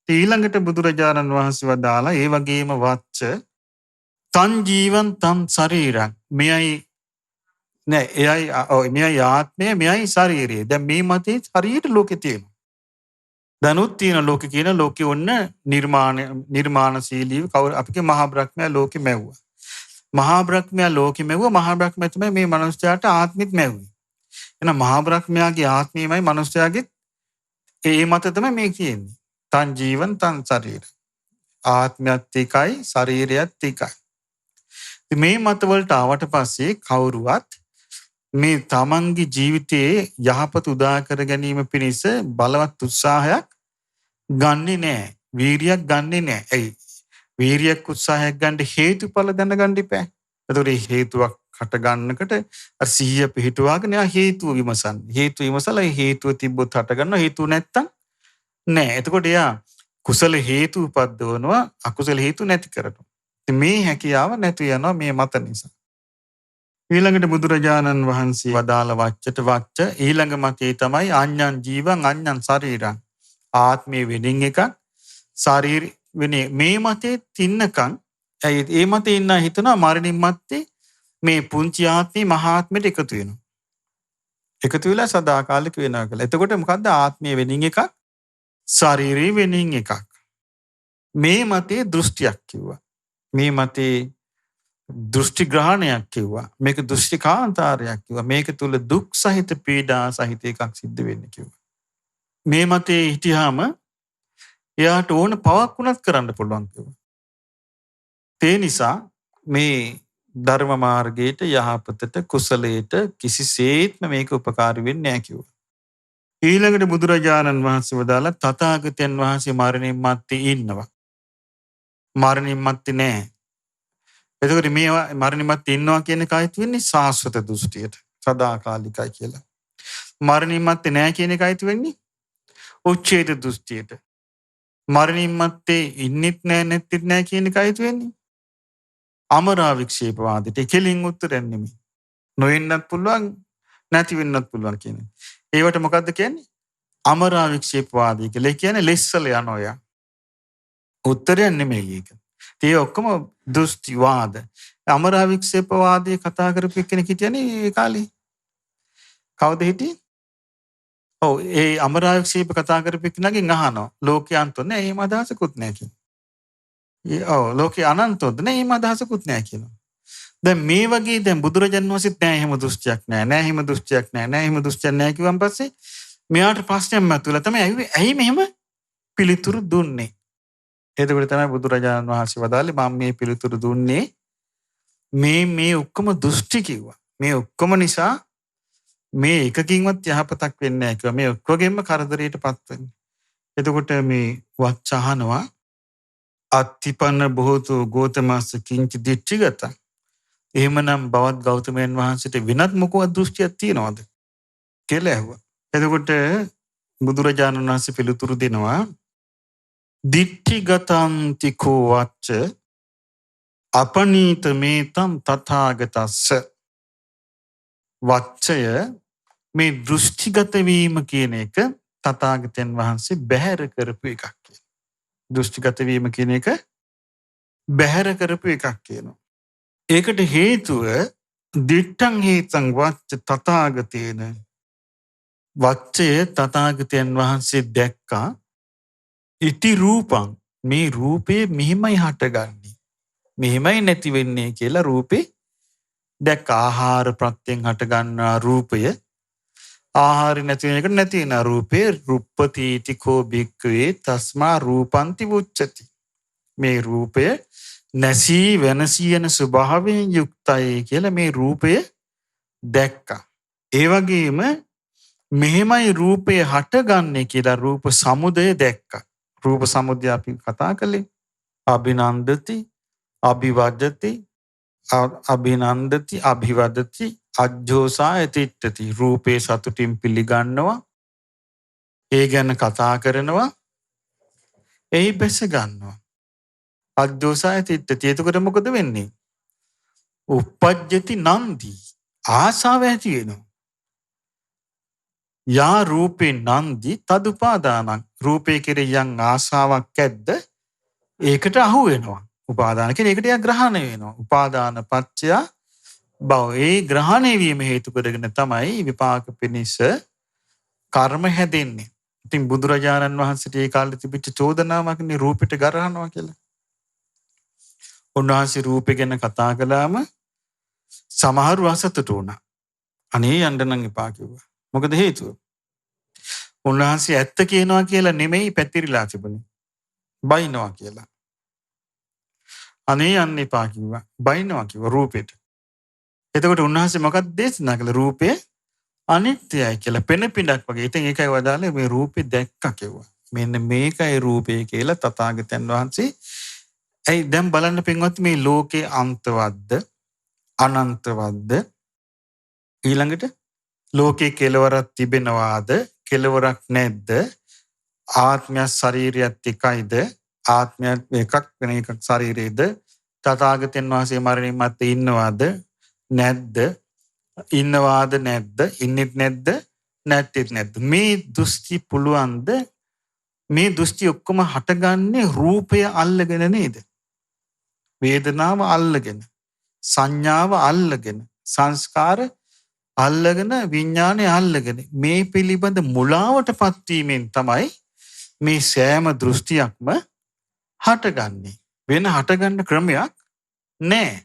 ඊළඟට බුදුරජාණන් වහන්සේ වදාලා ඒ වගේම වච්ච තන් ජීවන් තන් ශරීරං මෙයයි ආත්මය මෙයයි ශරීරය. දැන් මේ මතේ හරියට ලෝකේ තියෙනවා. දනුත් තියෙන ලෝකේ කියන ලෝකේ ඔන්න නිර්මාණශීලීව අපිගේ මහා බ්‍රහ්මයා ලෝකෙ මැව්වා. මහා බ්‍රහ්මයා ලෝකෙ මැව්වා. මහා බ්‍රහ්මයා තමයි මේ මනුස්සයාට ආත්මෙත් මැව්වේ. එහෙනම් මහා බ්‍රහ්මයාගේ ආත්මයමයි මනුස්සයාගේ ඒ මත තමයි මේ කියන්නේ. තන් ජීවන් තන් ශරීර. ආත්මයත් එකයි, ශරීරයත් එකයි. මේ මතවලට ආවට පස්සේ කවුරුවත් මේ තමන්ගේ ජීවිතයේ යහපත උදා කර ගැනීම පිණිස බලවත් උත්සාහයක් ගන්නෙ නැහැ. වීරියක් ගන්නෙ නැහැ. ඇයි? වීරියක් උත්සාහයක් ගන්න හේතුඵල දැනගන්න ඉපෑ. ඒතකොට හේතුවක් හට ගන්නකොට අර සිහිය පිහිටුවාගෙන හේතුව විමසන්න. හේතු විමසලා හේතුව තිබ්බොත් හට ගන්නවා. හේතුව නැත්තම් නෑ. එතකොට එයා කුසල හේතු උපද්දවනවා, අකුසල හේතු නැති කරනවා. මේ හැකියාව නැති යනවා මේ මත නිසා. ඊළඟට බුදුරජාණන් වහන්සේ වදාළ වච්ච ඊළඟ මතේ තමයි අඤ්ඤං ජීවං අඤ්ඤං ශරීරං. ආත්මේ වෙනින් එකක්, ශරීර වෙනේ. මේ මතේ තින්නකම් ඒ මතේ ඉන්න හිතනවා මරණින් මත්තේ මේ පුංචි ආත්මේ මහාත්මයට එකතු වෙනවා. එකතු වෙලා සදාකාලික වෙනවා කියලා. එතකොට මොකද්ද ආත්මය වෙනින් එකක්, ශාරීරික වෙනින් එකක්. මේ මතේ දෘෂ්ටියක් කිව්වා. මේ මතේ දෘෂ්ටි ග්‍රහණයක් කිව්වා. මේක දෘෂ්ටි කාන්තාරයක් කිව්වා. මේක තුල දුක් සහිත පීඩා සහිත එකක් සිද්ධ වෙන්නේ කිව්වා. මේ මතේ හිටියාම එයාට ඕන පවක් වුණත් කරන්න පුළුවන් කිව්වා. ඒ නිසා මේ ධර්ම මාර්ගයට යහපතට කුසලයට කිසිසේත්ම මේක උපකාරී වෙන්නේ නැහැ කිව්වා. ඊළඟට බුදුරජාණන් වහන්සේ වදාලා තථාගතයන් වහන්සේ මරණින් මත්තේ ඉන්නවා. මරණින් මත්තේ නැහැ. එතකොට මේ මරණින් මත්තේ ඉන්නවා කියන එකයිත් වෙන්නේ සාස්වත දෘෂ්ටියට. සදාකාලිකයි කියලා. මරණින් මත්තේ නැහැ කියන එකයිත් වෙන්නේ උච්ඡේද දෘෂ්ටියට. මරණින් මත්තේ ඉන්නෙත් නැහැ නැත්තිත් නැහැ කියන එකයිත් වෙන්නේ අමරා වික්ෂේපවාදයට. කෙලින් උත්තරයක් නෙමෙයි. නොවෙන්නත් පුළුවන් නැති වෙන්නත් පුළුවන් කියන්නේ. ඒවට මොකද්ද කියන්නේ? අමරා වික්ෂේපවාදී කියලා. ඒ කියන්නේ ලෙස්සල යනවා යා. උත්තරයක් නෙමෙයි ඒක. ඒ ඔක්කොම දෘෂ්ටිවාද. අමරා වික්ෂේපවාදී කතා කරපු කෙනෙක් හිටියනේ ඒ කාලේ. කවුද හිටියේ? ඔව් ඒ අමරා වික්ෂේප කතා කරපු කෙනාගෙන් අහනවා. ලෝකේ අන්තෝ නෑ එහෙම අදහසකුත් නෑ කියනවා. ඔව් ලෝකේ අනන්තෝද නෑ එහෙම අදහසකුත් නෑ කියනවා. දැන් මේ වගේ දැන් බුදුරජාණන් වහන්සේත් නෑ එහෙම දෘෂ්ටියක් නෑ එහෙම දෘෂ්ටියක් නෑ එහෙම දෘෂ්ටියක් නෑ කිව්වන් පස්සේ මෙයාට ප්‍රශ්නයක් මතුවලා තමයි ඇයි මෙහෙම පිළිතුරු දුන්නේ. එතකොට තමයි බුදුරජාණන් වහන්සේ වදාළේ මම මේ පිළිතුරු දුන්නේ මේ ඔක්කොම දෘෂ්ටි කිව්වා. මේ ඔක්කොම නිසා මේ එකකින්වත් යහපතක් වෙන්නේ නැහැ කිව්වා. මේ ඔක්කොගෙම කරදරයටපත් වෙන්නේ. එතකොට මේ වච්චහනවා අත්තිපන්න බොහෝතු ගෝතමස්ස කිංච දිච්චිගත. එහෙමනම් බවත් ගෞතමයන් වහන්සේට වෙනත් මොකවත් දෘෂ්ටියක් තියනවද කියලා ඇහුවා. එතකොට බුදුරජාණන් වහන්සේ පිළිතුරු දෙනවා දිට්ඨිගතං තිකෝ වච්ච අපනීත මේතම් තථාගතස්ස. වච්චය මේ දෘෂ්ටිගත වීම කියන එක තථාගතයන් වහන්සේ බැහැර කරපු එකක් කියලා. දෘෂ්ටිගත වීම කියන එක බැහැර කරපු එකක් කියනවා. ඒකට හේතුව දිට්ඨං හේතං වච්ච තථාගතේන. වච්චය තථාගතයන් වහන්සේ දැක්කා ඉති රූපං මේ රූපේ මෙහිමයි හටගන්නේ. මෙහිමයි නැති වෙන්නේ කියලා රූපේ දැක්ක. ආහාර ප්‍රත්‍යයෙන් හටගන්නා රූපය ආහාර නැති වෙන එක නැති වෙන රූපේ රුප්පතිති කෝ භික්ඛවේ තස්මා රූපන්ති උච්චති. මේ රූපය නැසී වෙනසී යන ස්වභාවයෙන් යුක්තයි කියලා මේ රූපය දැක්කා. ඒ වගේම මෙහෙමයි රූපය හටගන්නේ කියලා රූප සමුදය දැක්කා. රූප සමුදය අපි කතා කළේ. අභිනන්දති, අභිවජ්ජති, අභිනන්දති, අභිවදති, අජ්ජෝසාය තිට්ඨති. රූපේ සතුටින් පිළිගන්නවා. ඒ ගැන කතා කරනවා. එයි බැස ගන්නවා. අජ්ජෝසාය තිට්ඨති. එතකොට මොකද වෙන්නේ? උප්පජ්ජති නන්දි. ආසාව ඇති වෙනවා. යා රූපේ නන්දි තදුපාදානං. රූපේ කෙරෙහි යම් ආසාවක් ඇද්ද ඒකට අහු වෙනවා. උපාදාන කියන්නේ ඒකට යා ග්‍රහණය වෙනවා. උපාදාන පත්‍ය භව. ඒ ග්‍රහණය වීම හේතු කරගෙන තමයි විපාක පිණිස කර්ම හැදෙන්නේ. ඉතින් බුදුරජාණන් වහන්සේට ඒ කාලේ තිබිච්ච චෝදනාවක් නේ රූපෙට ගරහනවා කියලා. උන්වහන්සේ රූපේ ගැන කතා කළාම සමහරව අසතුටු වුණා. අනේ යන්න නම් එපා කිව්වා. මොකද හේතුව? උන්වහන්සේ ඇත්ත කියනවා කියලා නෙමෙයි පැතිරිලා තිබුණේ. බයිනවා කියලා. අනේ යන්න එපා කිව්වා. බයිනවා කිව්වා රූපෙට. එතකොට උන්වහන්සේ මොකක්ද දේශනා කළේ? රූපේ අනිත්‍යයි කියලා පෙන පිටක් වගේ. ඉතින් ඒකයි වදාළේ මේ රූපේ දැක්කා කිව්වා. මෙන්න මේකයි රූපේ කියලා තථාගතයන් වහන්සේ. ඇයි දැන් බලන්න පින්වත් මේ ලෝකේ අන්තවත්ද අනන්තවත්ද? ඊළඟට ලෝකේ කෙලවරක් තිබෙනවාද කෙලවරක් නැද්ද? ආත්මය ශරීරයත් එකයිද? ආත්මයක් එකක් වෙන එකක් ශරීරයේද? තථාගතයන් වහන්සේ මරණින් මත්තේ ඉන්නවාද නැද්ද? ඉන්නවාද නැද්ද? ඉන්නෙත් නැද්ද? නැත්තේත් නැද්ද? මේ දෘෂ්ටි පුළුවන්ද? මේ දෘෂ්ටි ඔක්කොම හටගන්නේ රූපය අල්ලගෙන නේද? වේදනාව අල්ලගෙන. සංඥාව අල්ලගෙන සංස්කාර අල්ලගෙන විඥානය අල්ලගෙන මේ පිළිබඳ මුලාවටපත් වීමෙන් තමයි මේ සෑම දෘෂ්ටියක්ම හටගන්නේ. වෙන හටගන්න ක්‍රමයක් නැහැ.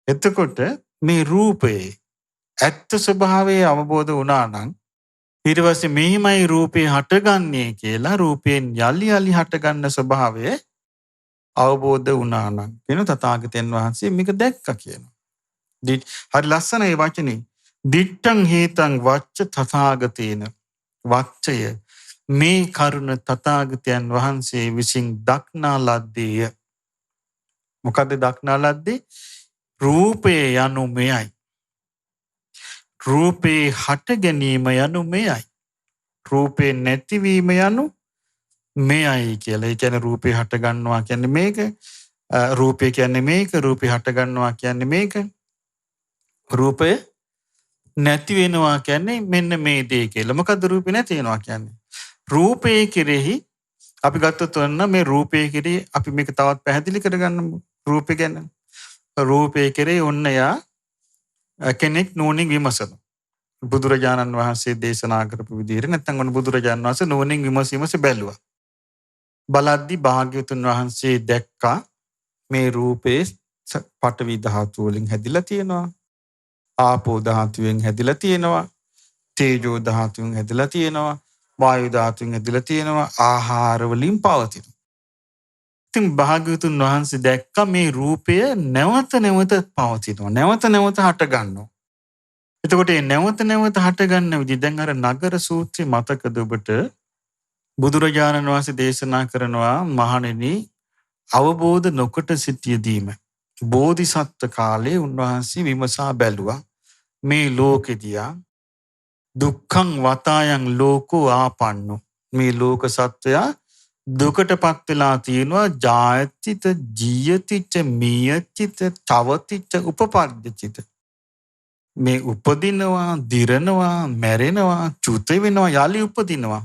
එතකොට මේ රූපේ ඇත්ත ස්වභාවය අවබෝධ වුණා නම් ඊට පස්සේ මෙහිමයි රූපේ හටගන්නේ කියලා රූපයෙන් යලි යලි හටගන්න ස්වභාවය අවබෝධ වුණා නම් කියන තථාගතයන් වහන්සේ මේක දැක්කා කියනවා. හරි ලස්සනයි මේ වචනේ. දිට්ඨං හේතං වච්ච තථාගතේන වච්චය මේ කරුණ තථාගතයන් වහන්සේ විසින් දක්නා ලද්දේය. මොකද දක්නා ලද්දේ? රූපේ යනු මෙයයි. රූපේ හට ගැනීම යනු මෙයයි. රූපේ නැතිවීම යනු මෙයයි කියලා. ඒ කියන්නේ රූපේ හට ගන්නවා කියන්නේ මේක. රූපේ කියන්නේ මේක. රූපේ හට ගන්නවා කියන්නේ මේක. රූපය නැති වෙනවා කියන්නේ මෙන්න මේ දේ කියලා. මොකද්ද රූපේ නැති වෙනවා කියන්නේ? රූපේ කෙරෙහි අපි ගත්තොත් වන්න මේ රූපේ කෙරෙහි අපි මේක තවත් පැහැදිලි කරගන්නමු. රූපේ ගැන. රූපේ කෙරෙහි ඔන්න යා කෙනෙක් නුවණින් විමසනවා. බුදුරජාණන් වහන්සේ දේශනා කරපු විදිහට නැත්නම් ඔන්න බුදුරජාණන් වහන්සේ නුවණින් විමසීමස බැලුවා. බලද්දි භාග්‍යවතුන් වහන්සේ දැක්කා මේ රූපේ පඨවි ධාතු වලින් හැදිලා තියෙනවා. ආපෝ ධාතුවෙන් හැදිලා තියෙනවා. තේජෝ ධාතුවෙන් හැදිලා තියෙනවා. වායු ධාතුවෙන් හැදිලා තියෙනවා. ආහාර වලින් පවතිනවා. ඉතින් භාග්‍යවතුන් වහන්සේ දැක්ක මේ රූපය නැවත නැවත පවතිනවා. නැවත නැවත හට ගන්නවා. එතකොට මේ නැවත නැවත හට ගන්න විදිහ දැන් අර නගර සූත්‍රය මතකද ඔබට? බුදුරජාණන් වහන්සේ දේශනා කරනවා මහණෙනි අවබෝධ නොකොට සිටියදීම බෝධිසත්ව කාලේ උන්වහන්සේ විමසා බැලුවා මේ ලෝකෙදියා දුක්ඛං වතායන් ලෝකෝ ආපන්නෝ මේ ලෝක සත්වයා දුකටපත් වෙලා තියෙනවා ජායතිත ජීයතිච මියතිච තවතිච උපපද්දචිත මේ උපදිනවා දිරනවා මැරෙනවා චුත වෙනවා යලි උපදිනවා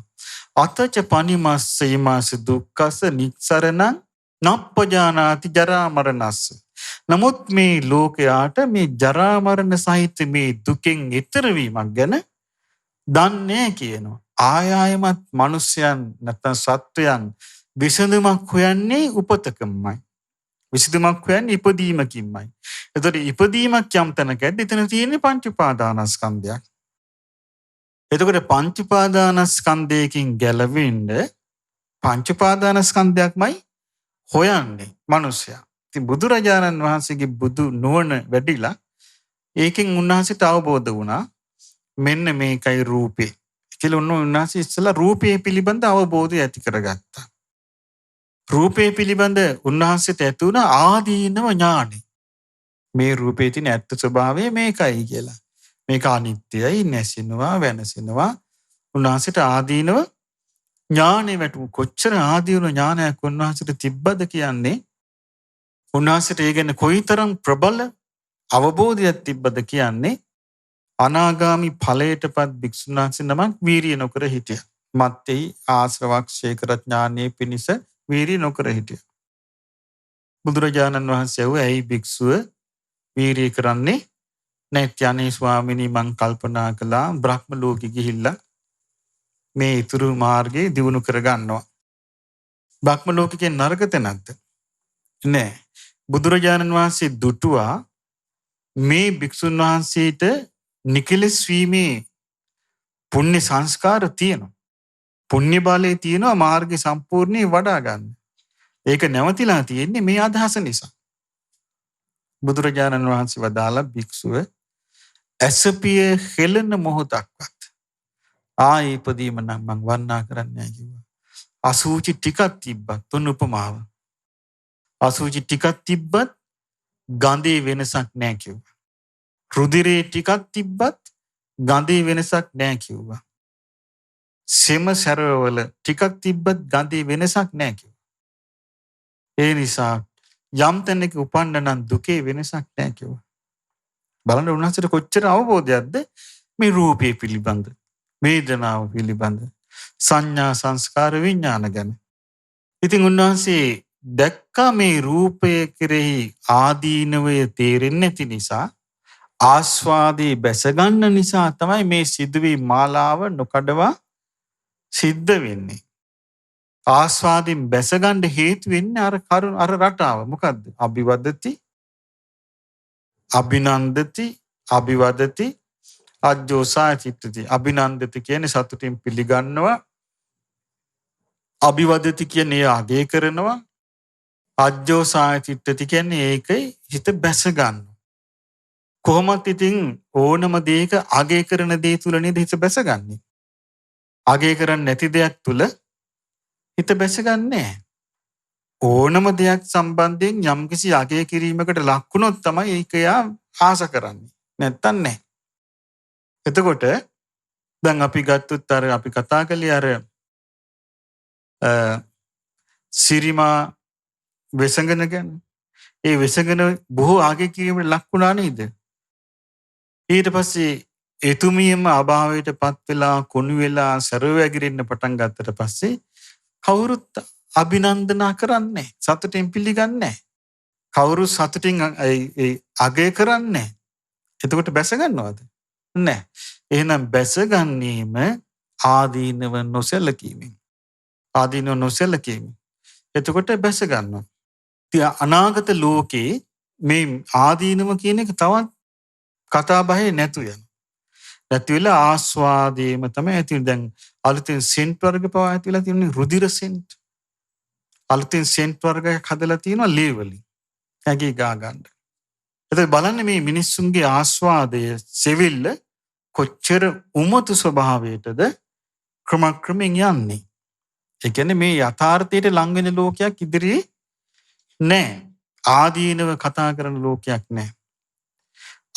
අතච පනිමස්සීමාස දුක්ඛස නිස්සරණං නප්පජානාති ජරා මරණස්ස. නමුත් මේ ලෝකයාට මේ ජරා මරණ සහිත මේ දුකෙන් ඈතර වීමක් ගැන දන්නේ කියනවා. ආයමත් මිනිසයන් නැත්නම් සත්වයන් විසඳුමක් හොයන්නේ උපතකමයි. විසඳුමක් හොයන්නේ ඉපදීමකින්මයි. එතකොට ඉපදීමක් යම් තැනකද එතන තියෙන්නේ පංච උපාදානස්කන්ධයක්. එතකොට පංච උපාදානස්කන්ධයකින් ගැලවෙන්න පංච උපාදානස්කන්ධයක්මයි හොයන්නේ මිනිසයා. ඉතින් බුදුරජාණන් වහන්සේගේ බුදු නුවණ වැඩිලා ඒකෙන් උන්වහන්සේට අවබෝධ වුණා මෙන්න මේකයි රූපේ. කියලා උන්වහන්සේ ඉස්සලා රූපේ පිළිබඳ අවබෝධය ඇති කරගත්තා. රූපේ පිළිබඳ උන්වහන්සේට ඇති වුණ ආදීනව ඥානෙ. මේ රූපේ තියෙන ඇත්ත ස්වභාවය මේකයි කියලා. මේක අනිත්‍යයි, නැසිනවා, වෙනසිනවා. උන්වහන්සේට ආදීනව ඥානෙ වැටු කොච්චර ආදීන ඥානයක් උන්වහන්සේට තිබ්බද කියන්නේ උන්වහන්සේට ඒ ගැන කොයිතරම් ප්‍රබල අවබෝධයක් තිබ්බද කියන්නේ අනාගාමි ඵලයටපත් භික්ෂුන් වහන්සේ නමක් වීරිය නොකර හිටියා. මත්තේ ආශ්‍රවක්ෂේකර ඥානෙ පිණිස වීරිය නොකර හිටියා. බුදුරජාණන් වහන්සේ ඇයි භික්ෂුව වීරිය කරන්නේ නැත්නම් අනේ ස්වාමිනී මං කල්පනා කළා බ්‍රහ්ම ලෝකෙ ගිහිල්ලා මේ ඊතුරු මාර්ගේ දියුණු කරගන්නවා. බ්‍රහ්ම ලෝකේ නරක තැනක්ද? නෑ. බුදුරජාණන් වහන්සේ දුටුවා මේ භික්ෂුන් වහන්සේට නිකලස් වීමේ පුණ්‍ය සංස්කාර තියෙනවා. පුණ්‍ය බලයේ තියෙනවා මාර්ගය සම්පූර්ණේ වඩා ගන්න. ඒක නැවතිලා තියෙන්නේ මේ අදහස නිසා. බුදුරජාණන් වහන්සේ වදාලා භික්ෂුව ඇසපිය හෙළන මොහොතක්වත් ආයි ඉපදීම නම් මං වර්ණනා කරන්නේ නැහැ කිව්වා. අසුචි ටිකක් තිබ්බත් තුන් උපමාව. අසුචි ටිකක් තිබ්බත් ගඳේ වෙනසක් නැහැ කිව්වා. රුධිරේ ටිකක් තිබ්බත් ගඳේ වෙනසක් නැහැ කිව්වා. සෙම සැරවල ටිකක් තිබ්බත් ගඳේ වෙනසක් නැහැ කිව්වා. ඒ නිසා යම් තැනක උපන්න නම් දුකේ වෙනසක් නැහැ කිව්වා. බලන්න උන්වහන්සේට කොච්චර අවබෝධයක්ද මේ රූපේ පිළිබඳ, වේදනාව පිළිබඳ, සංඥා සංස්කාර විඥාන ගැන. ඉතින් උන්වහන්සේ දැක්කා මේ රූපය කෙරෙහි ආදීනවය තේරෙන්නේ නැති නිසා ආස්වාදී බැසගන්න නිසා තමයි මේ සිදුවීම් මාලාව නොකඩවා සිද්ධ වෙන්නේ. ආස්වාදයෙන් බැසගන්න හේතු වෙන්නේ අර රටාව. මොකද්ද? අභිවදති, අභිනන්දති, අභිවදති, අජ්ජෝසාය චිත්තති. අභිනන්දති කියන්නේ සතුටින් පිළිගන්නවා. අභිවදති කියන්නේ අගය කරනවා. අජ්ජෝසාය චිත්තති කියන්නේ ඒකයි හිත බැස ගන්නවා. කොහොමත් ඉතින් ඕනම දෙයක අගය කරන දේ තුල නේද හිත බැසගන්නේ. අගය කරන්නේ නැති දෙයක් තුල හිත බැසගන්නේ ඕනම දෙයක් සම්බන්ධයෙන් යම්කිසි අගය කිරීමකට ලක් වුණොත් තමයි ඒක යා ආස කරන්නේ. නැත්තම් නැහැ. එතකොට දැන් අපි ගත්තොත් අපි කතා කළේ අර සිරිමා වෙසඟන ගැන. ඒ වෙසඟන බොහෝ අගය කිරීමකට ලක් වුණා නේද? ඊට පස්සේ එතුමියම අභාවයට පත් වෙලා කුණු වෙලා සරව ඇගිරෙන්න පටන් ගත්තට පස්සේ කවුරුත් අභිනන්දනා කරන්නේ සතුටින් පිළිගන්නේ කවුරු සතුටින් අගය කරන්නේ. එතකොට බැස ගන්නවද? නැහැ. එහෙනම් බැසගන්නේම ආදීනව නොසැලකීමෙන්. ආදීනව නොසැලකීමෙන්. එතකොට බැස ගන්නවා. ඉතින් අනාගත ලෝකේ මේ ආදීනව කියන එක තවත් කතා බහේ නැතු යන. නැති වෙලා ආස්වාදයේම තමයි ඇති වෙන්නේ. දැන් අලුතෙන් සෙන්ට් වර්ග පවා ඇති වෙලා තියෙන්නේ රුධිර සෙන්ට්. අලුතෙන් සෙන්ට් වර්ගයක් හදලා තියෙනවා ලේ වලින්. ඇඟේ ගා ගන්න. එතකොට බලන්න මේ මිනිස්සුන්ගේ ආස්වාදය සෙවිල්ල කොච්චර උමතු ස්වභාවයටද ක්‍රමක්‍රමයෙන් යන්නේ. ඒ කියන්නේ මේ යථාර්ථයට ලං වෙන ලෝකයක් ඉදිරියේ නැහැ. ආදීනව කතා කරන ලෝකයක් නැහැ.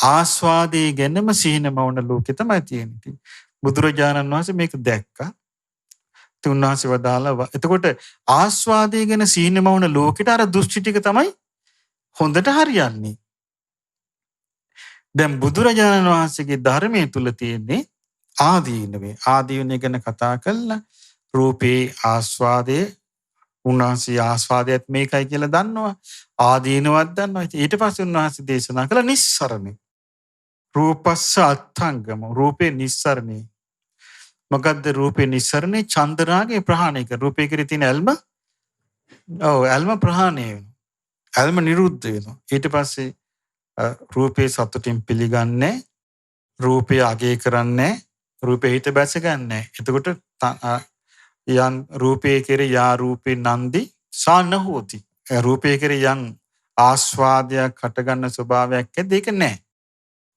ආස්වාදයේ ගැනම සිහින මවන ලෝකෙ තමයි තියෙන්නේ. බුදුරජාණන් වහන්සේ මේක දැක්කා. උන්වහන්සේ වදාලා එතකොට ආස්වාදයේ ගැන සිහින මවන ලෝකෙට අර දෘෂ්ටි ටික තමයි හොඳට හරියන්නේ. දැන් බුදුරජාණන් වහන්සේගේ ධර්මයේ තුල තියෙන්නේ ආදීනවේ. ආදීනය ගැන කතා කළා. රූපේ ආස්වාදයේ උන්වහන්සේ ආස්වාදයත් මේකයි කියලා දන්නවා. ආදීනවත් දන්නවා. ඊට පස්සේ උන්වහන්සේ දේශනා කළ නිස්සරණේ. රූපස්ස අත්ංගම. රූපේ නිස්සරණේ. මොකද්ද රූපේ නිස්සරණේ? චන්දරාගේ ප්‍රහාණය කර. රූපේ කෙරේ තියෙන ඇල්ම ඇල්ම ප්‍රහාණය වෙනවා. ඇල්ම නිරුද්ධ වෙනවා. ඊට පස්සේ රූපේ සතුටින් පිළිගන්නේ, රූපය අගය කරන්නේ, රූපේ හිත බැසගන්නේ. එතකොට යම් රූපේ කෙරේ යා රූපේ නන්දි සාන හෝති. රූපේ කෙරේ යම් ආස්වාදයක් හටගන්න ස්වභාවයක් ඒක නැහැ.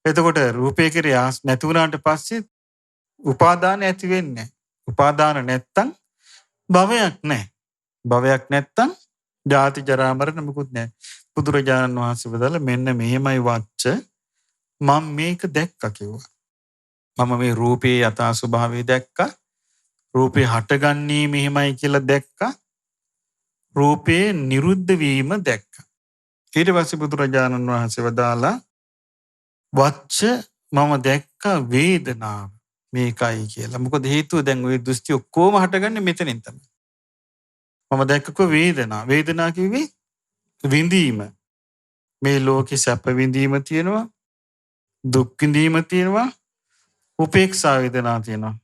එතකොට රූපේ කෙරේ නැති වුණාට පස්සේ උපාදාන ඇති වෙන්නේ. උපාදාන නැත්තම් භවයක් නැහැ. භවයක් නැත්තම් ජාති ජරා මරණ මුකුත් නැහැ. බුදුරජාණන් වහන්සේ වදාළ මෙන්න මෙහෙමයි වච්ච මම මේක දැක්කා කිව්වා. මම මේ රූපේ යථා ස්වභාවය දැක්කා. රූපේ හටගන්නේ මෙහෙමයි කියලා දැක්කා. රූපේ නිරුද්ධ වීම දැක්කා. ඊට පස්සේ බුදුරජාණන් වහන්සේ වදාලා වච්ච මම දැක්ක වේදනාව මේකයි කියලා. මොකද හේතුව දැන් ওই දෘෂ්ටි ඔක්කොම හටගන්නේ මෙතනින් තමයි. මම දැක්ක වේදනාව. වේදනාව කිව්වේ විඳීම. මේ ලෝකේ සැප විඳීම තියෙනවා, දුක් විඳීම තියෙනවා, උපේක්ෂා වේදනා තියෙනවා.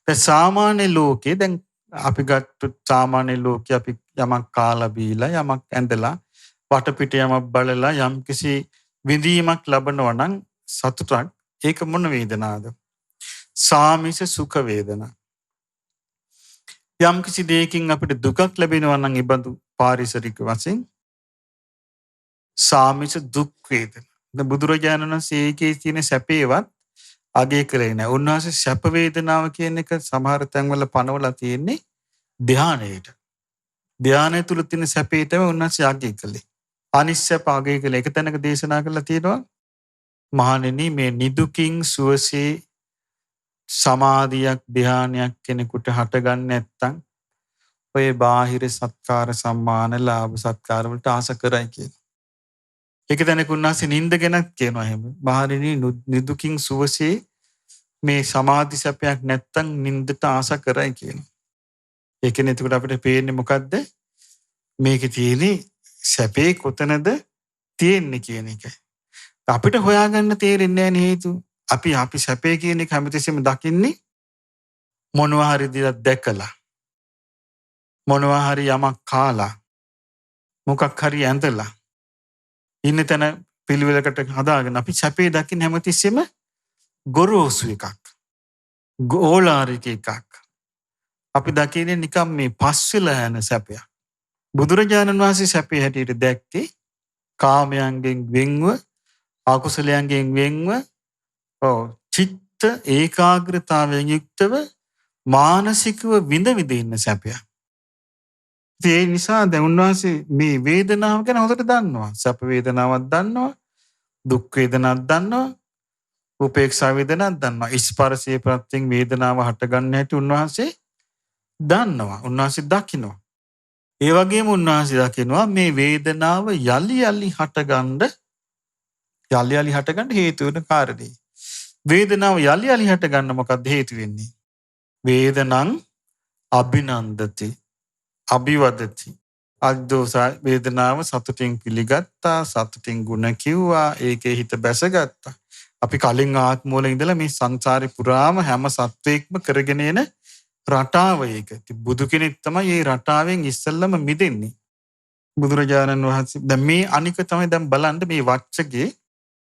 දැන් සාමාන්‍ය ලෝකේ දැන් අපි ගත්ත සාමාන්‍ය ලෝකේ අපි යමක් කාලා බීලා යමක් ඇඳලා වටපිට යමක් බලලා යම් කිසි විඳීමක් ලබනවා නම් සතුටක් ඒක මොන වේදනාවද? සාමිස සුඛ වේදනා. යම් කිසි දෙයකින් අපිට දුකක් ලැබෙනවා නම් ඉබඳු පාරිසරික වශයෙන් සාමිස දුක් වේදනා. දැන් බුදුරජාණන් වහන්සේ ඒකේ තියෙන සැපේවත් අගය කළේ නැහැ. උන්වහන්සේ සැප වේදනාව කියන එක සමහර තැන්වල පනවලා තියෙන්නේ ධානයේට. ධානය තුල තියෙන සැපේ තමයි උන්වහන්සේ අගය කළේ. අනිස්සප අගය කළේ. එක තැනක දේශනා කරලා තියෙනවා මහණෙනි මේ නිදුකින් සුවසේ සමාධියක් ධානයක් කෙනෙකුට හටගන්න නැත්තම් ඔය බාහිර සත්කාර සම්මාන ලාභ සත්කාර වලට ආස කරයි කියන. ඒක දැනක උන්වහන්සේ නින්ද ගැනත් කියනවා එහෙම. මහණෙනි නිදුකින් සුවසේ මේ සමාධි සැපයක් නැත්තම් නින්දට ආස කරයි කියන. ඒ කියන්නේ එතකොට අපිට පේන්නේ මොකද්ද? මේකේ තියෙන්නේ සැපේ කොතනද තියෙන්නේ කියන එකයි. අපිට හොයාගන්න තේරෙන්නේ නැහැ හේතු. අපි සැපේ කියන එක හැමතිස්සෙම දකින්නේ මොනවා හරි දෙයක් දැකලා. මොනවා හරි යමක් කාලා. මොකක් හරි ඇඳලා. ඉන්න තැන පිළිවෙලකට හදාගෙන අපි සැපේ දකින්න හැමතිස්සෙම ගොරෝසු එකක්. ගෝලාරික එකක්. අපි දකින්නේ නිකම් මේ පස්වෙලා යන සැපයක්. බුදුරජාණන් වහන්සේ සැපේ හැටියට දැක්කේ කාමයන්ගෙන් වෙන්ව, අකුසලයන්ගෙන් වෙන්ව, චිත්ත ඒකාග්‍රතාවයෙන් යුක්තව මානසිකව විඳ ඉන්න සැපයක්. ඒ නිසා දැන් උන්වහන්සේ මේ වේදනාව ගැන හොඳට දන්නවා. සැප වේදනාවක් දන්නවා, දුක් වේදනාවක් දන්නවා, උපේක්ෂා වේදනාවක් දන්නවා. ස්පර්ශයේ ප්‍රත්‍යයෙන් වේදනාව හටගන්න හැටි උන්වහන්සේ දන්නවා. උන්වහන්සේ දකිනවා. ඒ වගේම උන්වහන්සේ දකිනවා මේ වේදනාව යලි යලි හටගන්න හේතු වෙන කාරණේ. වේදනාව යලි යලි හටගන්න මොකක්ද හේතු වෙන්නේ? වේදනං අභිනන්දති අභිවදති. අද්දෝසා වේදනාව සතුටින් පිළිගත්තා, සතුටින් ගුණ කිව්වා, ඒකේ හිත බැසගත්තා. අපි කලින් ආත්මවල ඉඳලා මේ සංසාරේ පුරාම හැම සත්වයක්ම කරගෙන එන රටාව ඒක. බුදු කෙනෙක් තමයි මේ රටාවෙන් ඉස්සෙල්ලම මිදෙන්නේ. බුදුරජාණන් වහන්සේ දැන් මේ අනික තමයි දැන් බලන්න මේ වච්චගේ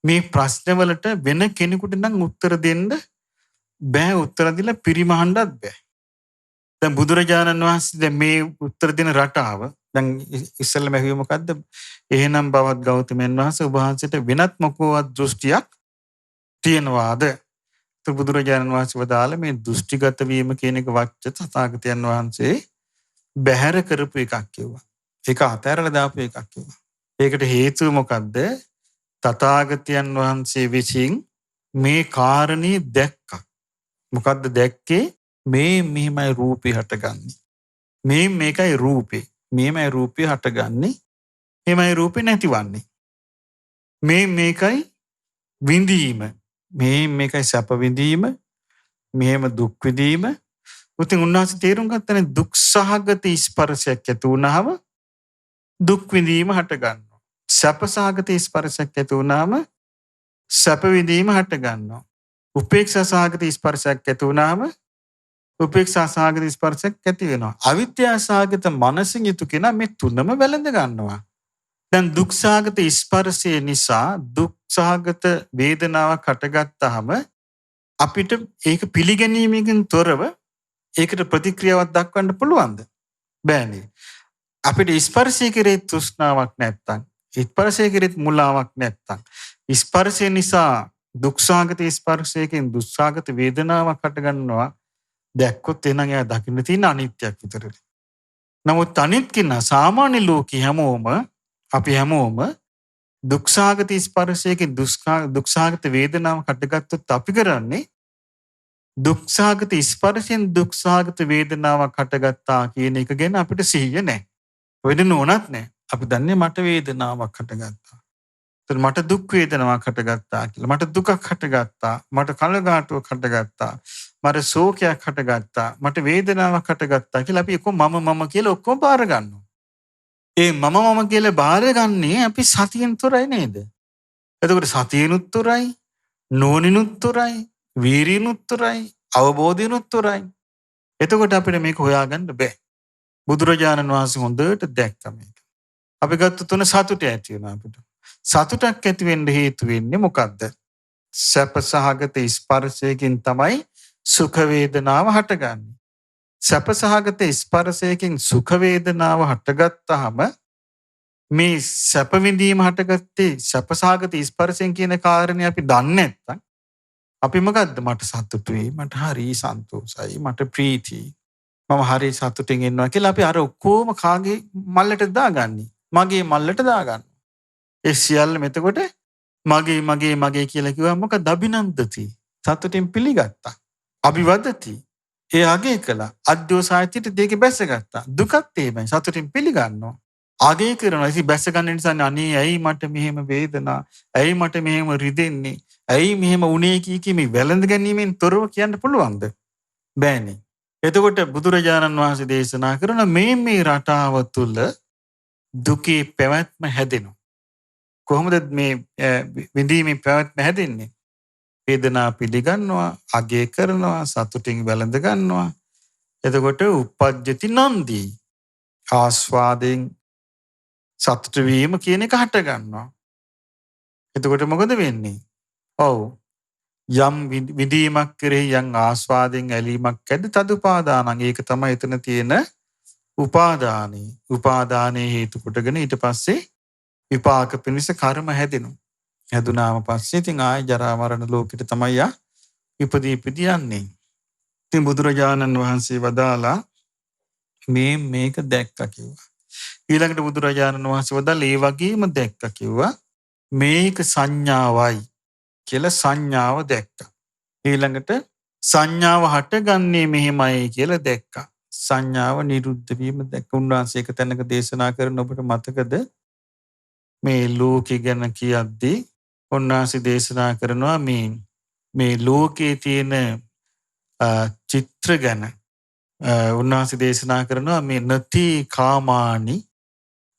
මේ ප්‍රශ්නවලට වෙන කෙනෙකුට නම් උත්තර දෙන්න බෑ. උත්තර දීලා පිරිමහන්නත් බෑ. දැන් බුදුරජාණන් වහන්සේ දැන් මේ උත්තර දෙන රටාව දැන් ඉස්සෙල්ලම ඇහුවේ මොකද්ද? එහෙනම් බවත් ගෞතමයන් වහන්සේ ඔබ වහන්සේට වෙනත් මොකවත් දෘෂ්ටියක් තියනවාද? බුදුරජාණන් වහන්සේ වදාළ මේ දෘෂ්ටිගත වීම කියන එක වච්ච තථාගතයන් වහන්සේ බැහැර කරපු එකක් කිව්වා. ඒක අතහැරලා දාපු එකක් කිව්වා. ඒකට හේතුව මොකද්ද? තථාගතයන් වහන්සේ විසින් මේ කාරණේ දැක්කා. මොකද්ද දැක්කේ? මෙහෙමයි රූපේ හටගන්නේ. මේකයි රූපේ. මෙහෙමයි රූපේ හටගන්නේ. මෙහෙමයි රූපේ නැතිවන්නේ. මේකයි විඳීම. මේකයි සැප විඳීම. මෙහෙම දුක් විඳීම. උතින් උන්වහන්සේ තේරුම් ගත්තනේ දුක් සහගත ස්පර්ශයක් ඇති වුණාම දුක් විඳීම හට ගන්නවා. සැප සහගත ස්පර්ශයක් ඇති වුණාම සැප විඳීම හට ගන්නවා. උපේක්ෂා සහගත ස්පර්ශයක් ඇති වුණාම උපේක්ෂා සහගත ස්පර්ශයක් ඇති වෙනවා. අවිද්‍යා සහගත මනසින් යුතු කෙනා මේ තුනම වැළඳ ගන්නවා. දැන් දුක් සහගත ස්පර්ශය නිසා දුක් සහගත වේදනාවක් හටගත්තාම අපිට ඒක පිළිගැනීමකින් තොරව ඒකට ප්‍රතික්‍රියාවක් දක්වන්න පුළුවන්ද? බෑනේ. අපිට ස්පර්ශය කෙරේ තෘෂ්ණාවක් නැත්තම්, ස්පර්ශය කෙරේ මුලාවක් නැත්තම්, ස්පර්ශය නිසා දුක් සහගත ස්පර්ශයකින් දුස්සහගත වේදනාවක් හටගන්නවා දැක්කොත් එනං එයා දකින්න තියෙන අනිත්‍යයක් විතරයි. නමුත් අනිත් කෙනා සාමාන්‍ය ලෝකේ අපි හැමෝම දුක්ඛාගත ස්පර්ශයකින් දුක්ඛාගත වේදනාවක් හටගත්තොත් අපි කරන්නේ දුක්ඛාගත ස්පර්ශයෙන් දුක්ඛාගත වේදනාවක් හටගත්තා කියන එක ගැන අපිට සිහිය නැහැ. වෙන නෝනක් නැහැ. අපි දන්නේ මට වේදනාවක් හටගත්තා. මට දුක් වේදනාවක් හටගත්තා කියලා. මට දුකක් හටගත්තා. මට කලගාටුවක් හටගත්තා. මට ශෝකයක් හටගත්තා. මට වේදනාවක් හටගත්තා කියලා අපි ඔක්කොම මම කියලා ඔක්කොම බාර ගන්නවා. ඒ මම කියලා බාරගන්නේ අපි සතියෙන් තොරයි නේද? එතකොට සතියෙනුත් තොරයි, නෝනිනුත් තොරයි, වීරියනුත් තොරයි, අවබෝධයනුත් තොරයි. එතකොට අපිට මේක හොයාගන්න බෑ. බුදුරජාණන් වහන්සේ හොඳට දැක්කා මේක. අපි ගත්ත තුන සතුට ඇති වෙනවා අපිට. සතුටක් ඇති වෙන්න හේතු වෙන්නේ මොකද්ද? සැප සහගත ස්පර්ශයකින් තමයි සුඛ වේදනාව හටගන්නේ. සැප සහගත ස්පර්ශයකින් සුඛ වේදනාව හටගත්තාම මේ සැප විඳීම හටගත්තේ සැප සහගත ස්පර්ශයෙන් කියන කාරණේ අපි දන්නේ නැත්නම් අපි මොකද්ද? මට සතුටුයි, මට හරි සන්තෝෂයි, මට ප්‍රීතියි, මම හරි සතුටින් ඉන්නවා කියලා අපි අර ඔක්කොම කාගේ මල්ලට දාගන්නේ? මගේ මල්ලට දාගන්න. ඒ සියල්ලම එතකොට මගේ කියලා කිව්වම මොකද? අභිනන්දති. සතුටින් පිළිගත්තා. අභිවදති. ඒ අගේ කළා. අද්දෝසායතිට දෙක බැසගත්තා. දුකත් එහෙමයි. සතුටින් පිළිගන්නවා. අගේ කරනවා. ඉතින් බැස ගන්න නිසා අනේ ඇයි මට මෙහෙම වේදනා? ඇයි මට මෙහෙම රිදෙන්නේ? ඇයි මෙහෙම උනේ කී මේ වැළඳ ගැනීමෙන් තොරව කියන්න පුළුවන්ද? බෑනේ. එතකොට බුදුරජාණන් වහන්සේ දේශනා කරන මේ රටාව තුල දුකේ පැවැත්ම හැදෙනවා. කොහොමද මේ විඳීමේ පැවැත්ම හැදෙන්නේ? වේදනා පිළිගන්නවා, අගය කරනවා, සතුටින් වැළඳ ගන්නවා. එතකොට උපජ්ජති නන්දී. ආස්වාදයෙන් සතුට වීම කියන එක හට ගන්නවා. එතකොට මොකද වෙන්නේ? ඔව්. යම් විඳීමක් කෙරෙහි යම් ආස්වාදයෙන් ඇලීමක් ඇද්ද තදුපාදානං. ඒක තමයි එතන තියෙන උපාදානයි. උපාදානයේ හේතු කොටගෙන ඊට පස්සේ විපාක පිණිස කර්ම හැදෙනවා. හැදුනාම පස්සේ ඉතින් ආය ජරා මරණ ලෝකෙට තමයි ඉපදී යන්නේ. ඉතින් බුදුරජාණන් වහන්සේ වදාලා මේක දැක්කා කිව්වා. ඊළඟට බුදුරජාණන් වහන්සේ වදාලා ඒ වගේම දැක්කා කිව්වා. මේක සංඥාවයි කියලා සංඥාව දැක්කා. ඊළඟට සංඥාව හටගන්නේ මෙහෙමයි කියලා දැක්කා. සංඥාව නිරුද්ධ වීම දැක්ක. උන්වහන්සේ එක තැනක දේශනා කරන ඔබට මතකද? මේ ලෝකෙ ගැන කියද්දී උන්වහන්සේ දේශනා කරනවා මේ ලෝකයේ තියෙන චිත්‍ර ගැන. උන්වහන්සේ දේශනා කරනවා මේ නති කාමානි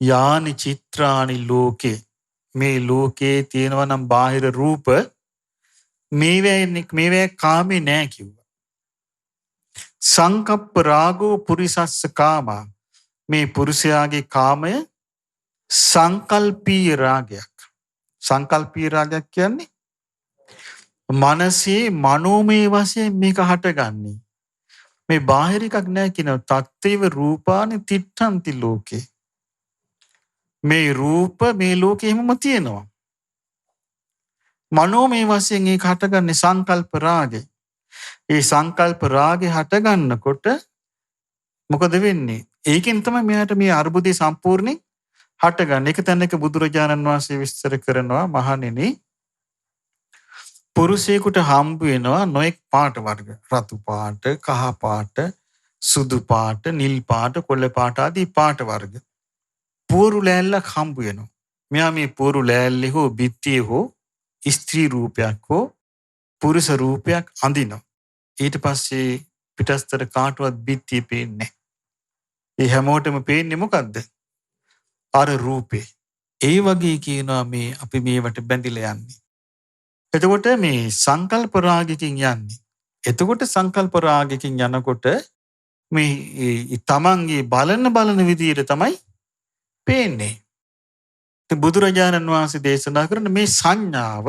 යානි චිත්‍රානි ලෝකේ. මේ ලෝකේ තියෙනවා නම් බාහිර රූප මේවැ කාමේ නෑ කිව්වා. සංකප්ප රාගෝ පුරිසස්ස කාමා. මේ පුරුෂයාගේ කාමය සංකල්පීය රාගයක්. සංකල්පීය රාගයක් කියන්නේ මනසේ මනෝමය වශයෙන් මේක හටගන්නේ. මේ බාහිර එකක් නෑ කියනවා. තත්තේව රූපානි තිට්ඨන්ති ලෝකේ. මේ රූප මේ ලෝකෙ හැමම තියෙනවා. මනෝමය වශයෙන් ඒක හටගන්නේ සංකල්ප රාගේ. ඒ සංකල්ප රාගේ හටගන්නකොට මොකද වෙන්නේ? ඒකෙන් තමයි මෙයාට මේ අර්බුදේ සම්පූර්ණයෙන් හටගන්නේ. එක තැනක බුදුරජාණන් වහන්සේ විස්තර කරනවා මහණෙනි, පුරුෂයෙකුට හම්බ වෙනවා නොඑක් පාට වර්ග. රතු පාට, කහ පාට, සුදු පාට, නිල් පාට, කොළ පාට ආදී පාට වර්ග. පෝරු ලෑල්ලක් හම්බ වෙනවා. මෙයා මේ පෝරු ලෑල්ලේ හෝ බිත්තියේ හෝ ස්ත්‍රී රූපයක් හෝ පුරුෂ රූපයක් අඳිනවා. ඊට පස්සේ පිටස්තර කාටවත් බිත්තිය පේන්නේ නැහැ. ඒ හැමෝටම පේන්නේ මොකද්ද? අර රූපේ. ඒ වගේ කියනවා මේ අපි මේවට බැඳිලා යන්නේ. එතකොට මේ සංකල්ප රාගකින් යන්නේ. එතකොට සංකල්ප රාගකින් යනකොට මේ තමන්ගේ බලන විදියට තමයි පේන්නේ. බුදුරජාණන් වහන්සේ දේශනා කරන මේ සංඥාව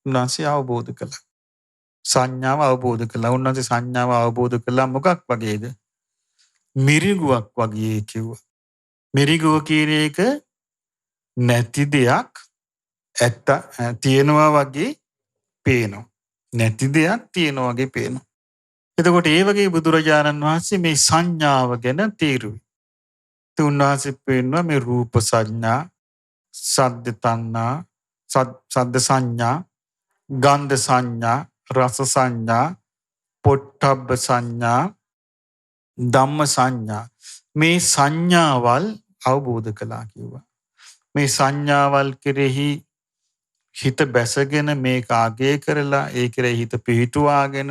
උන්වහන්සේ අවබෝධ කළා. සංඥාව අවබෝධ කළා. උන්වහන්සේ සංඥාව අවබෝධ කළා මොකක් වගේද? මිරිගුවක් වගේ කිව්වා. මිරිගුව කියන එක නැති දෙයක් ඇත්ත තියෙනවා වගේ පේනවා. නැති දෙයක් තියෙනවා වගේ පේනවා. එතකොට ඒ වගේ බුදුරජාණන් වහන්සේ මේ සංඥාව ගැන තීරුයි. උන්වහන්සේ පෙන්වනවා මේ රූප සංඥා, සද්ද තණ්හා, සද්ද සංඥා, ගන්ධ සංඥා, රස සංඥා, පොට්ටබ්බ සංඥා, ධම්ම සංඥා. මේ සංඥාවල් අවබෝධ කළා කිව්වා. මේ සංඥාවල් කෙරෙහි හිත බැසගෙන මේක අගය කරලා ඒ කෙරෙහි හිත පිහිටුවාගෙන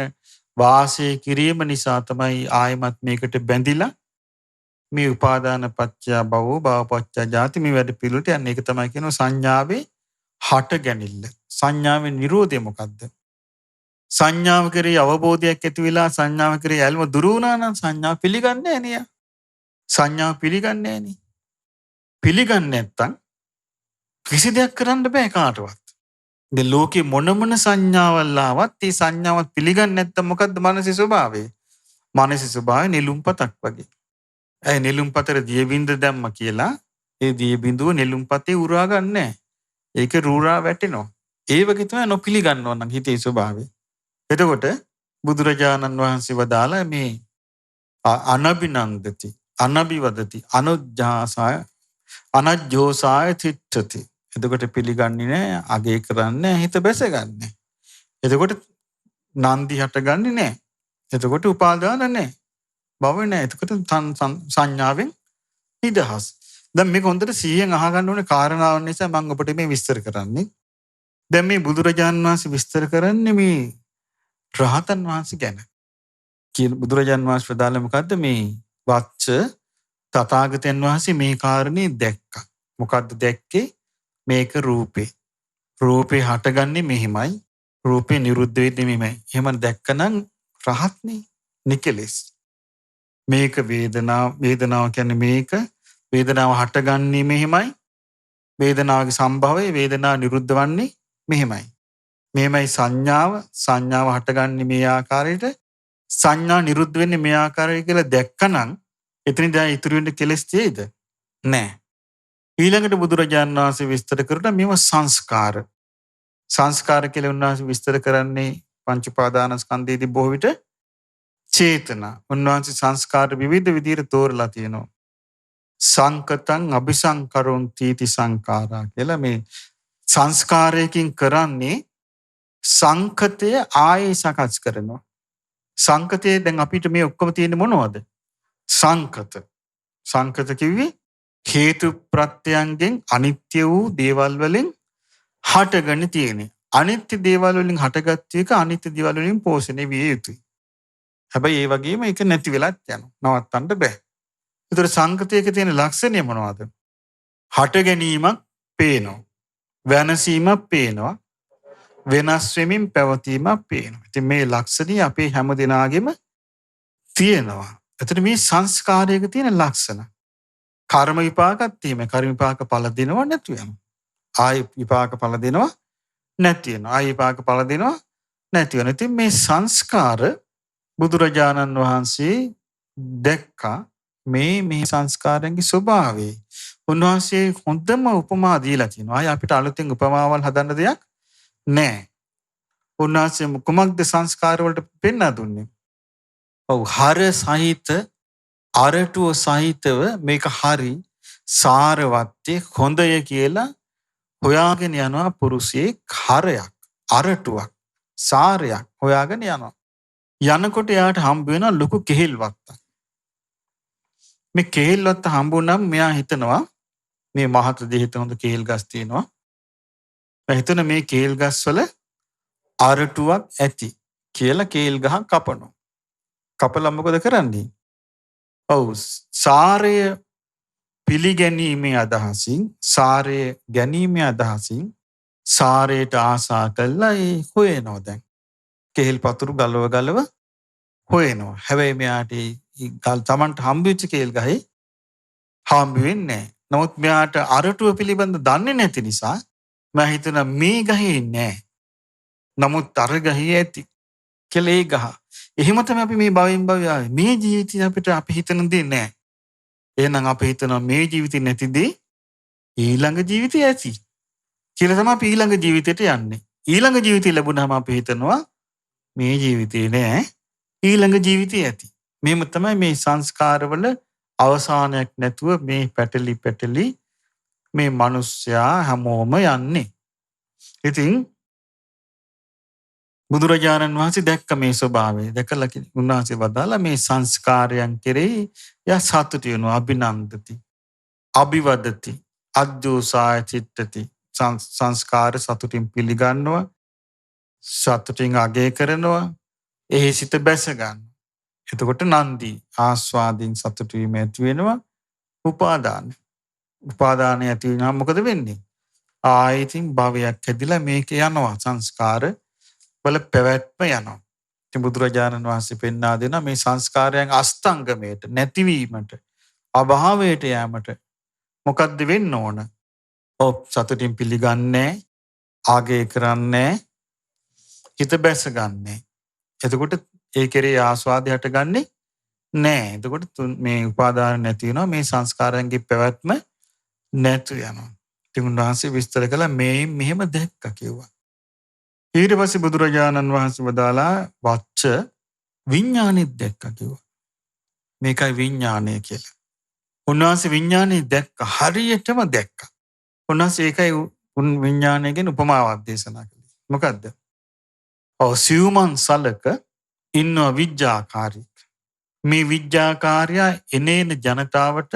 වාසය කිරීම නිසා තමයි ආයමත් මේකට බැඳිලා මේ උපාදාන පත්‍ය භවෝ භව පත්‍ය ජාති මේ වැඩ පිළිවෙලට යන්නේ. ඒක තමයි කියනවා සංඥාවේ හට ගැනීම. සංඥාවේ නිරෝධය මොකද්ද? සංඥාව කෙරෙහි අවබෝධයක් ඇති වෙලා සංඥාව කෙරෙහි ඇල්ම දුරු වුණා නම් සංඥාව පිළිගන්නේ නැහැ නේ. සංඥාව පිළිගන්නේ නැහැ නේ. පිළිගන්නේ නැත්තම් කිසි දෙයක් කරන්න බෑ කාටවත්. මේ ලෝකේ මොන සංඥාවල් ආවත් ඒ සංඥාවත් පිළිගන්නේ නැත්තම් මොකද්ද මානසික ස්වභාවය? මානසික ස්වභාවය නිලුම්පතක් වගේ. ඇයි නිලුම්පතට දියබින්ද දැම්ම කියලා ඒ දියබින්දුව නිලුම්පතේ උරා ගන්නෑ. ඒක රූරා වැටෙනවා. ඒ වගේ තමයි නොපිළිගන්නවා නම් හිතේ ස්වභාවය. එතකොට බුදුරජාණන් වහන්සේ වදාලා මේ අනබිනන්දති, අනබිවදති, අනුජ්ජාසාය, අනජ්ජෝසාය තිට්ඨති. එතකොට පිළිගන්නේ නැහැ, අගය කරන්නේ නැහැ, හිත බැසගන්නේ. එතකොට නන්දි හටගන්නේ නැහැ. එතකොට උපාදාන නැහැ. භව නැහැ. එතකොට සංඥාවෙන් නිදහස්. දැන් මේක හොඳට 100න් අහගන්න ඕනේ කාරණාව නිසා මම ඔබට මේ විස්තර කරන්නේ. දැන් මේ බුදුරජාණන් වහන්සේ විස්තර කරන්නේ මේ රහතන් වහන්සේ ගැන. කියන බුදුරජාණන් වහන්සේ ප්‍රදාළ මොකද්ද මේ වච්ච තථාගතයන් වහන්සේ මේ කාරණේ දැක්කා. මොකද්ද දැක්කේ? මේක රූපේ. රූපේ හටගන්නේ මෙහිමයි. රූපේ නිරුද්ධ වෙන්නේ මෙහිමයි. එහෙම දැක්කනම් රහත්නේ. නිකලෙස්. මේක වේදනාව. වේදනාව කියන්නේ මේක. වේදනාව හටගන්නේ මෙහිමයි. වේදනාවගේ සම්භවය වේදනාව නිරුද්ධ වන්නේ මෙහිමයි. මෙහෙමයි සංඥාව. සංඥාව හටගන්නේ මේ ආකාරයට. සංඥා නිරුද්ධ වෙන්නේ මේ ආකාරයට කියලා දැක්කනම් එතනදී දැන් ඉතුරු වෙන්නේ කෙලෙස් තියෙයිද? නැහැ. ඊළඟට බුදුරජාණන් වහන්සේ විස්තර කරන මේව සංස්කාර. සංස්කාර කියලා උන්වහන්සේ විස්තර කරන්නේ පංච උපාදානස්කන්ධයේදී බොහෝ විට චේතනා. උන්වහන්සේ සංස්කාර විවිධ විදිහට තෝරලා තියෙනවා. සංකතං අபிසංකරොන් තීති සංඛාරා කියලා මේ සංස්කාරයකින් කරන්නේ සංකතය ආයේ සකස් කරනවා. සංකතයේ දැන් අපිට මේ ඔක්කොම තියෙන්නේ මොනවද? සංකත. සංකත කිව්වේ හේතු ප්‍රත්‍යයන්ගෙන් අනිත්‍ය වූ දේවල් වලින් හටගෙන තියෙන්නේ. අනිත්‍ය දේවල් වලින් හටගත් එක අනිත්‍ය දේවල් වලින් පෝෂණය විය යුතුයි. හැබැයි ඒ වගේම ඒක නැති වෙලත් යනවා. නවත්තන්න බෑ. ඒතර සංකතයක තියෙන ලක්ෂණය මොනවද? හට ගැනීමක් පේනවා. වෙනසීමක් පේනවා. වෙනස් වෙමින් පැවතීමක් පේනවා. ඉතින් මේ ලක්ෂණي අපේ හැම දිනාගෙම තියෙනවා. එතන මේ සංස්කාරයක තියෙන ලක්ෂණ. කර්ම විපාකත් තියෙනවා. කර්ම විපාක ඵල දෙනව නැතු වෙනවා. ආයි විපාක ඵල දෙනවා නැති වෙනවා. ආයි විපාක ඵල දෙනවා නැති වෙනවා. ඉතින් මේ සංස්කාර බුදුරජාණන් වහන්සේ දැක්කා මේ සංස්කාරයන්ගේ ස්වභාවය. උන්වහන්සේ හොඳම උපමා දීලා තිනවා. ආයි අපිට අලුතෙන් උපමාවල් හදන්න දෙයක් නැහැ. උන්වහන්සේ කුමක්ද සංස්කාර වලට පෙන්වා දුන්නේ? ඔව් හර සහිත අරටුව සහිතව මේක හරි සාරවත්ය හොඳය කියලා හොයාගෙන යනවා පුරුෂයෙක්. හරයක් අරටුවක් සාරයක් හොයාගෙන යනවා. යනකොට එයාට හම්බ වෙන ලොකු කෙහෙල් වත්තක්. මේ කෙහෙල් වත්ත හම්බුනම මෙයා හිතනවා මේ මහත දෙහිත හොඳ කෙහෙල් ගස් තියෙනවා. මම හිතන මේ කෙහෙල් ගස් වල අරටුවක් ඇති කියලා කෙහෙල් ගහ කපනවා. කපලා මොකද කරන්නේ? ඔව් සාරය පිළිගැනීමේ අදහසින් සාරය ගැනීමේ අදහසින් සාරයට ආසා කළා ඒ හොයනවා. දැන් කෙහෙල් පතුරු ගලව හොයනවා. හැබැයි මෙයාට ගල් තමන්ට හම්බෙච්ච කෙහෙල් ගහේ හම්බ වෙන්නේ නැහැ. නමුත් මෙයාට අරටුව පිළිබඳ දන්නේ නැති නිසා මම හිතනවා මේ ගහේ නැහැ. නමුත් අර ගහේ ඇති කියලා ඒ ගහ. එහෙම තමයි අපි මේ භවයෙන් භවය ආවේ. මේ ජීවිතේ අපිට අපි හිතන දේ නැහැ. එහෙනම් අපි හිතනවා මේ ජීවිතේ නැතිදී ඊළඟ ජීවිතේ ඇති කියලා තමයි අපි ඊළඟ ජීවිතයට යන්නේ. ඊළඟ ජීවිතය ලැබුණාම අපි හිතනවා මේ ජීවිතේ නෑ ඊළඟ ජීවිතය ඇති. මෙහෙම තමයි මේ සංස්කාරවල අවසානයක් නැතුව මේ පැටලි මේ මිනිස්සයා හැමෝම යන්නේ. ඉතින් බුදුරජාණන් වහන්සේ දැක්ක මේ ස්වභාවය. දැකලා උන්වහන්සේ වදාලා මේ සංස්කාරයන් කෙරෙහි යා සතුටු වෙනවා. අභිනන්දති අභිවදති අජ්ජෝසාය චිත්තති. සංස්කාර සතුටින් පිළිගන්නවා. සතුටින් අගය කරනවා. එහි සිත බැස ගන්න. එතකොට නන්දි ආස්වාදින් සතුටු වීම ඇති වෙනවා. උපාදානය ඇති වෙනවා. මොකද වෙන්නේ? ආයිතින් භවයක් ඇදිලා මේක යනවා. සංස්කාර වල පැවැත්ම යනවා. ඉතින් බුදුරජාණන් වහන්සේ පෙන්වා දෙනවා මේ සංස්කාරයන් අස්තංගමයට නැතිවීමට අභාවයට යෑමට මොකද්ද වෙන්න ඕන? සතුටින් පිළිගන්නේ ආගය කරන්නේ හිත බැස ගන්නෑ. එතකොට ඒ කෙරේ ආස්වාදය හටගන්නේ නැහැ. එතකොට මේ උපාදාන නැති වෙනවා. මේ සංස්කාරයන්ගේ පැවැත්ම නැතු යනවා. ඉතින් උන්වහන්සේ විස්තර කළා මේ මෙහෙම දැක්ක කිව්වා. ඊට පස්සේ බුදුරජාණන් වහන්සේ වදාලා වච්ච විඥානෙත් දැක්ක කිව්වා. මේකයි විඥානය කියලා. උන්වහන්සේ විඥානෙ දැක්ක හරියටම දැක්කා. උන්වහන්සේ ඒකයි විඥානය ගැන උපමාවක් දේශනා කළේ. මොකද්ද? සිව්මන් සලක ඉන්න විඥාකාරී. මේ විඥාකාරයා එනේන ජනතාවට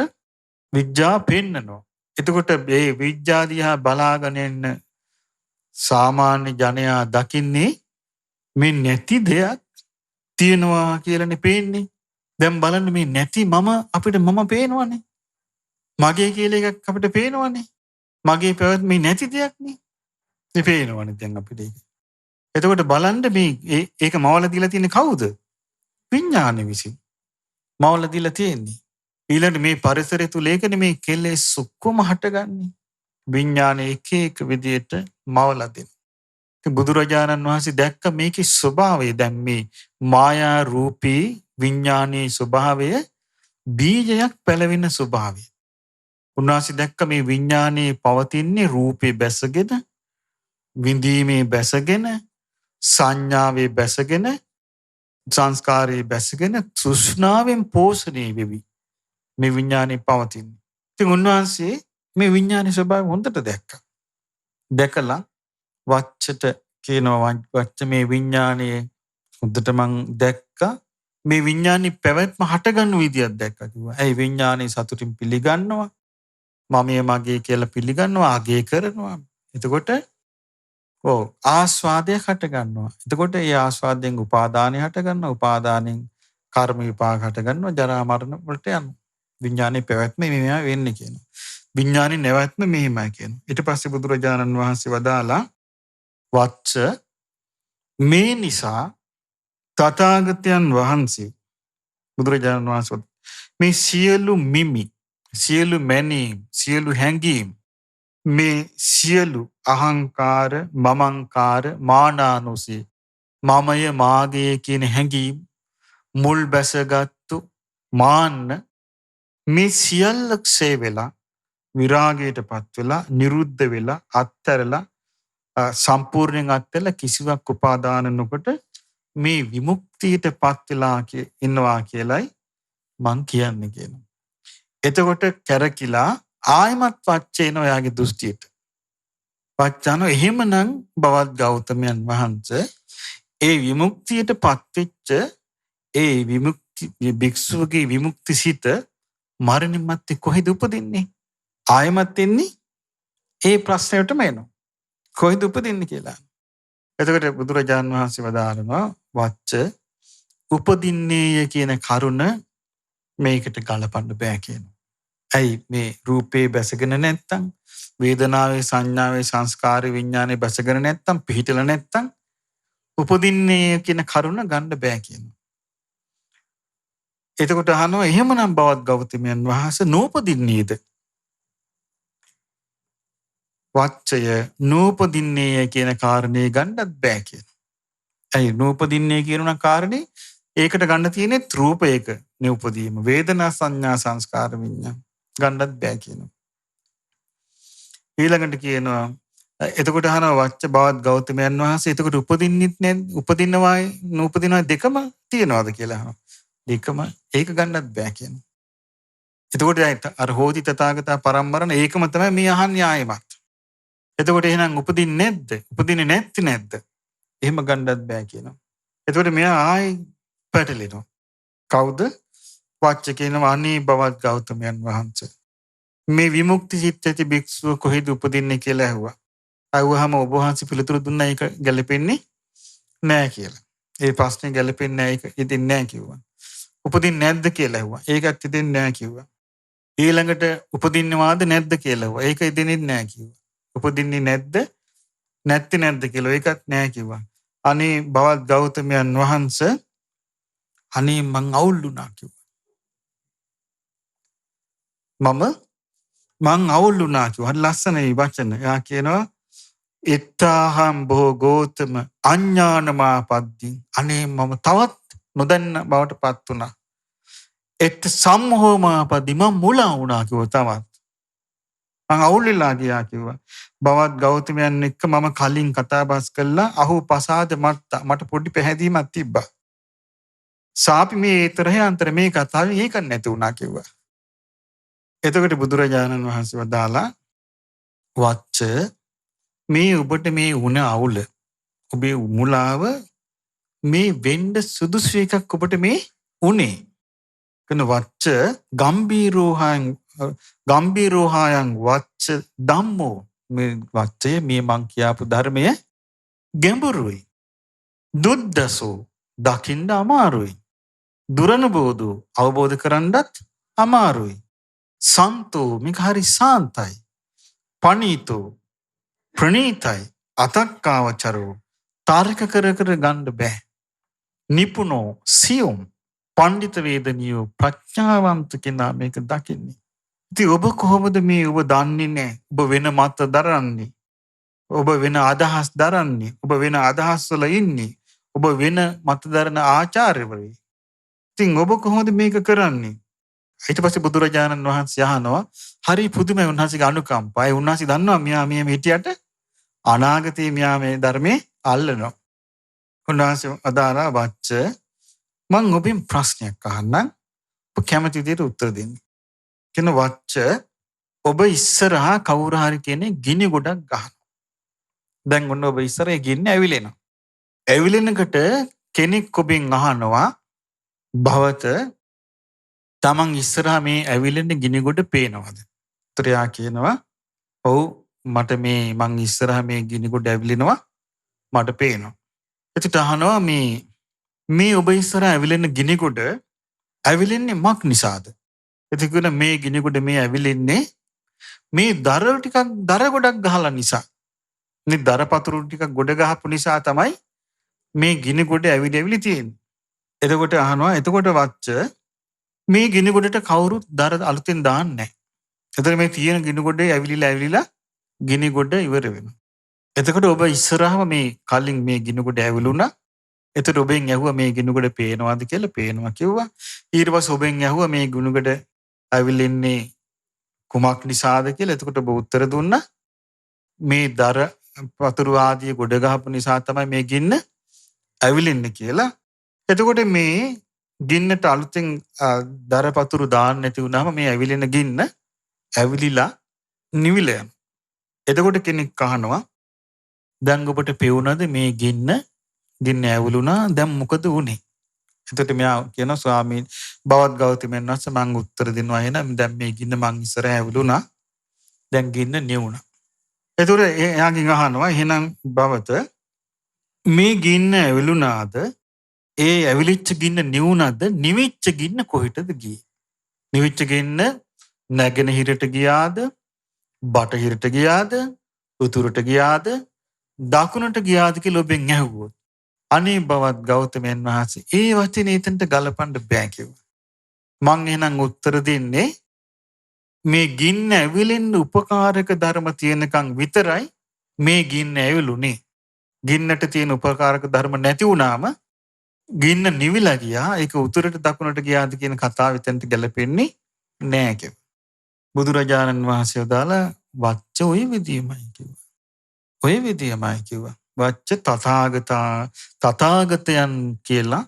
විඥා පෙන්නනවා. එතකොට මේ විඥා දිහා බලාගෙන ඉන්න සාමාන්‍ය ජනයා දකින්නේ මේ නැති දෙයක් තියෙනවා කියලානේ පේන්නේ. දැන් බලන්න මේ නැති අපිට මම පේනවනේ. මගේ කියලා එකක් අපිට පේනවනේ. මගේ පැවැත්ම නැති දෙයක් නේ. මේ පේනවනේ දැන් අපිට ඒක. එතකොට බලන්න මේ ඒක මවලා දීලා තියෙන්නේ කවුද? විඥානෙ විසින්. මවලා දීලා තියෙන්නේ. ඊළඟට මේ පරිසරය තුල ඒකනේ මේ කෙලෙස් ඔක්කොම හටගන්නේ. විඥානෙ එක එක විදියට මවලා දෙන. බුදුරජාණන් වහන්සේ දැක්ක මේකේ ස්වභාවය දැන් මේ මායා රූපී විඥානයේ ස්වභාවය බීජයක් පැලවෙන ස්වභාවය. උන්වහන්සේ දැක්ක මේ විඥානයේ පවතින්නේ රූපේ බැසගෙන විඳීමේ බැසගෙන සංඥාවේ බැසගෙන සංස්කාරයේ බැසගෙන තෘෂ්ණාවෙන් පෝෂණය වෙවි මේ විඥානේ පවතින්නේ. ඉතින් උන්වහන්සේ මේ විඥානයේ ස්වභාවය හොඳට දැක්කා. දැකලා වච්චට කියනවා වච්ච මේ විඥානයේ හොඳට මං දැක්කා මේ විඥානයේ පැවැත්ම හටගන්න විදියක් දැක්කා කිව්වා. ඒ විඥානයේ සතුටින් පිළිගන්නවා. මමයේ මගේ කියලා පිළිගන්නවා, අගය කරනවා. එතකොට ආස්වාදයක් හට ගන්නවා. එතකොට ඒ ආස්වාදයෙන් උපාදානය හට ගන්නවා. උපාදානෙන් කර්ම විපාක හට ගන්නවා. ජරා මරණ වලට යනවා. විඥානයේ පැවැත්ම මෙහෙමයි වෙන්නේ කියනවා. විඥානයේ නැවැත්ම මෙහෙමයි කියනවා. ඊට පස්සේ බුදුරජාණන් වහන්සේ වදාලා වච්ච මේ නිසා තථාගතයන් වහන්සේ බුදුරජාණන් වහන්සේ මේ සියලු මිමි සියලු මැනීම් සියලු හැඟීම් මේ සියලු අහංකාර මමංකාර මානානුසී මමය මාගේ කියන හැඟීම් මුල් බැසගත්තු මාන්න මේ සියල්ලක්ෂේ වෙලා විරාගයටපත් වෙලා නිරුද්ධ වෙලා අත්හැරලා සම්පූර්ණයෙන් අත්හැරලා කිසිවක් උපාදාන නොකොට මේ විමුක්තියටපත් වෙලා ඉන්නවා කියලයි මං කියන්නේ කියනවා. එතකොට කැරකිලා ආයමත් වච්චේන ඔයාගේ දෘෂ්ටියට. වච්චාන එහෙමනම් බවත් ගෞතමයන් වහන්සේ ඒ විමුක්තියටපත් වෙච්ච ඒ විමුක්ති භික්ෂුවගේ විමුක්ති සිත මරණින් මත්තේ කොහෙද උපදින්නේ? ආයමත් එන්නේ ඒ ප්‍රශ්නයටම එනවා. කොහෙද උපදින්නේ කියලා. එතකොට බුදුරජාණන් වහන්සේ වදාරනවා වච්ච උපදින්නේය කියන කරුණ මේකට ගලපන්න බෑ කියනවා. ඇයි මේ රූපේ බැසගෙන නැත්තම් වේදනාවේ සංඥාවේ සංස්කාරේ විඥානේ බැසගෙන නැත්තම් පිහිටලා නැත්තම් උපදින්නේ කියන කරුණ ගන්න බෑ කියනවා. එතකොට අහනවා එහෙමනම් බවත් ගෞතමයන් වහන්සේ නූපදින්නේද? වච්චය නූපදින්නේ කියන කාරණේ ගන්නත් බෑ කියනවා. ඇයි නූපදින්නේ කියන කාරණේ ඒකට ගන්න තියෙන්නේ රූපයක නූපදීම වේදනා සංඥා සංස්කාර විඥාන ගන්නත් බෑ කියනවා. ඊළඟට කියනවා එතකොට අහනවා වච්ච බවත් ගෞතමයන් වහන්සේ එතකොට උපදින්නෙත් නැද්ද? උපදිනවායි නූපදිනවායි දෙකම තියනවාද කියලා අහනවා. දෙකම ඒක ගන්නත් බෑ කියනවා. එතකොට අර හෝදි තථාගත පරම්පරණ ඒකම තමයි මේ අහන්නේ ආයෙමත්. එතකොට එහෙනම් උපදින්නේ නැද්ද? උපදින්නේ නැති නැද්ද? එහෙම ගන්නත් බෑ කියනවා. එතකොට මෙයා ආයි පැටලෙනවා. කවුද? වච්ච කියනවා අනේ බවත් ගෞතමයන් වහන්සේ. මේ විමුක්ති සිත් ඇති භික්ෂුව කොහෙද උපදින්නේ කියලා ඇහුවා. අහුවාම ඔබ වහන්සේ පිළිතුරු දුන්නා ඒක ගැලපෙන්නේ නැහැ කියලා. ඒ ප්‍රශ්නේ ගැලපෙන්නේ නැහැ ඒක ඉතින් නැහැ කිව්වා. උපදින්නේ නැද්ද කියලා ඇහුවා. ඒකත් ඉතින් නැහැ කිව්වා. ඊළඟට උපදින්නවාද නැද්ද කියලා ඇහුවා. ඒක ඉතින් නැහැ කිව්වා. උපදින්නේ නැද්ද? නැත්te නැද්ද කියලා ඒකත් නැහැ කිව්වා. අනේ බවත් ගෞතමයන් වහන්සේ අනේ මං අවුල් වුණා කිව්වා. මං අවුල් වුණා කිව්වා. හරි ලස්සනයි වචන. එයා කියනවා ඉත්තාහම් බෝ ගෞතම අඥානමාපද්දී. අනේ මම තවත් නොදන්න බවට පත් වුණා. එත් සම්මෝහමාපද්දී මම මුලා වුණා කිව්වා තවත්. මං අවුල් වෙලා ගියා කිව්වා. බවත් ගෞතමයන් එක්ක මම කලින් කතා බස් කළා. අහු පසාද මට පොඩි පැහැදීමක් තිබ්බා. සාපි මේ තරහ අන්තර මේ කතාවේ ඒක නැති වුණා කිව්වා. එතකොට බුදුරජාණන් වහන්සේ වදාලා වච්ච මේ ඔබට මේ වුණ අවුල ඔබේ මුලාව මේ වෙන්න සුදුසු එකක් ඔබට මේ උනේ. කන වච්ච ගම්බීරෝහායන් වච්ච ධම්මෝ මේ වච්චය මේ මං කියාපු ධර්මය ගැඹුරුයි. දුද්දසෝ දකින්න අමාරුයි. දුරනුබෝධෝ අවබෝධ කරන්නත් අමාරුයි. සන්තෝ මේක හරි සාන්තයි. පනීතෝ ප්‍රණීතයි. අතක්කාවචරෝ තර්ක කර කර ගන්න බෑ. නිපුණෝ සියුම් පණ්ඩිත වේදනියෝ ප්‍රඥාවන්ත කෙනා මේක දකින්නේ. ඉතින් ඔබ කොහොමද මේ ඔබ දන්නේ නැහැ. ඔබ වෙන මත දරන්නේ. ඔබ වෙන අදහස් දරන්නේ. ඔබ වෙන අදහස් වල ඉන්නේ. ඔබ වෙන මත දරන ආචාර්යවරු. ඉතින් ඔබ කොහොමද මේක කරන්නේ? ඊට පස්සේ බුදුරජාණන් වහන්සේ අහනවා හරි පුදුමයි උන්වහන්සේගේ අනුකම්පාවයි. උන්වහන්සේ දන්නවා මෙයා මේ හිටියට අනාගතේ මෙයා මේ ධර්මයේ අල්ලනවා. උන්වහන්සේ අදාලා වච්ච මං ඔබෙන් ප්‍රශ්නයක් අහන්නම්. ඔබ කැමති විදිහට උත්තර දෙන්න. කියන වච්ච ඔබ ඉස්සරහා කවුරු හරි කෙනෙක් ගිනි ගොඩක් ගහනවා. දැන් ඔන්න ඔබ ඉස්සරහේ ගින්න ඇවිලෙනවා. ඇවිලෙනකොට කෙනෙක් ඔබෙන් අහනවා භවත තමන් ඉස්සරහා මේ ඇවිලෙන ගිනි ගොඩ පේනවද? උත්තරයා කියනවා ඔව් මට මේ මං ඉස්සරහා මේ ගිනි ගොඩ ඇවිලෙනවා මට පේනවා. එතකොට අහනවා මේ ඔබ ඉස්සරහා ඇවිලෙන ගිනි ගොඩ ඇවිලෙන්නේ මක් නිසාද? එතකොට මේ ගිනි ගොඩ මේ ඇවිලෙන්නේ මේ දර ගොඩක් ගහලා නිසා. මේ දර පතුරු ටිකක් ගොඩ ගහපු නිසා තමයි මේ ගිනි ගොඩ ඇවිලි තියෙන්නේ. එතකොට අහනවා එතකොට වච්ච මේ ගිනි ගොඩට කවුරුත් දර අලුතෙන් දාන්නේ නැහැ. එතකොට මේ තියෙන ගිනි ගොඩේ ඇවිලිලා ගිනි ගොඩ ඉවර වෙනවා. එතකොට ඔබ ඉස්සරහම මේ කලින් මේ ගිනි ගොඩ ඇවිලුණා. එතකොට ඔබෙන් ඇහුවා මේ ගිනි ගොඩ පේනවද කියලා පේනවා කිව්වා. ඊට පස්සේ ඔබෙන් ඇහුවා මේ ගිනි ගොඩ ඇවිලෙන්නේ කුමක් නිසාද කියලා. එතකොට ඔබ උත්තර දුන්නා මේ දර පතුරු ආදී ගොඩ ගහපු නිසා තමයි මේ ගින්න ඇවිලෙන්නේ කියලා. එතකොට මේ ගින්නට අලුතෙන් දර පතුරු දාන්න නැති වුණාම මේ ඇවිලෙන ගින්න ඇවිලිලා නිවිල යනවා. එතකොට කෙනෙක් අහනවා දැන් ඔබට පෙවුනද මේ ගින්න ඇවිලුණා දැන් මොකද වුනේ? එතකොට මෙයා කියනවා ස්වාමීන් බවත් ගෞතමයන් වහන්සේ මම උත්තර දෙනවා එහෙනම් දැන් මේ ගින්න මං ඉස්සරහ ඇවිලුණා දැන් ගින්න නිවුණා. එතකොට එයාගෙන් අහනවා එහෙනම් බවත මේ ගින්න ඇවිලුණාද? ඒ ඇවිලිච්ච ගින්න නිවුණාද? නිවිච්ච ගින්න කොහෙටද ගියේ? නිවිච්ච ගින්න නැගෙනහිරට ගියාද? බටහිරට ගියාද? උතුරට ගියාද? දකුණට ගියාද කියලා ඔබෙන් ඇහුවොත් අනේ බවත් ගෞතමයන් වහන්සේ ඒ වචනේ එතනට ගලපන්න බෑ කිව්වා. මං එහෙනම් උත්තර දෙන්නේ මේ ගින්න ඇවිලෙන්න උපකාරක ධර්ම තියෙනකන් විතරයි මේ ගින්න ඇවිලුනේ. ගින්නට තියෙන උපකාරක ධර්ම නැති වුණාම ගින්න නිවිලා ගියා. ඒක උතුරට දකුණට ගියාද කියන කතාව එතනට ගැලපෙන්නේ නෑ කිව්වා. බුදුරජාණන් වහන්සේ වදාලා වච්ච ඔය විදියමයි කිව්වා. ඔය විදියමයි කිව්වා. වච්ච තථාගතයන් කියලා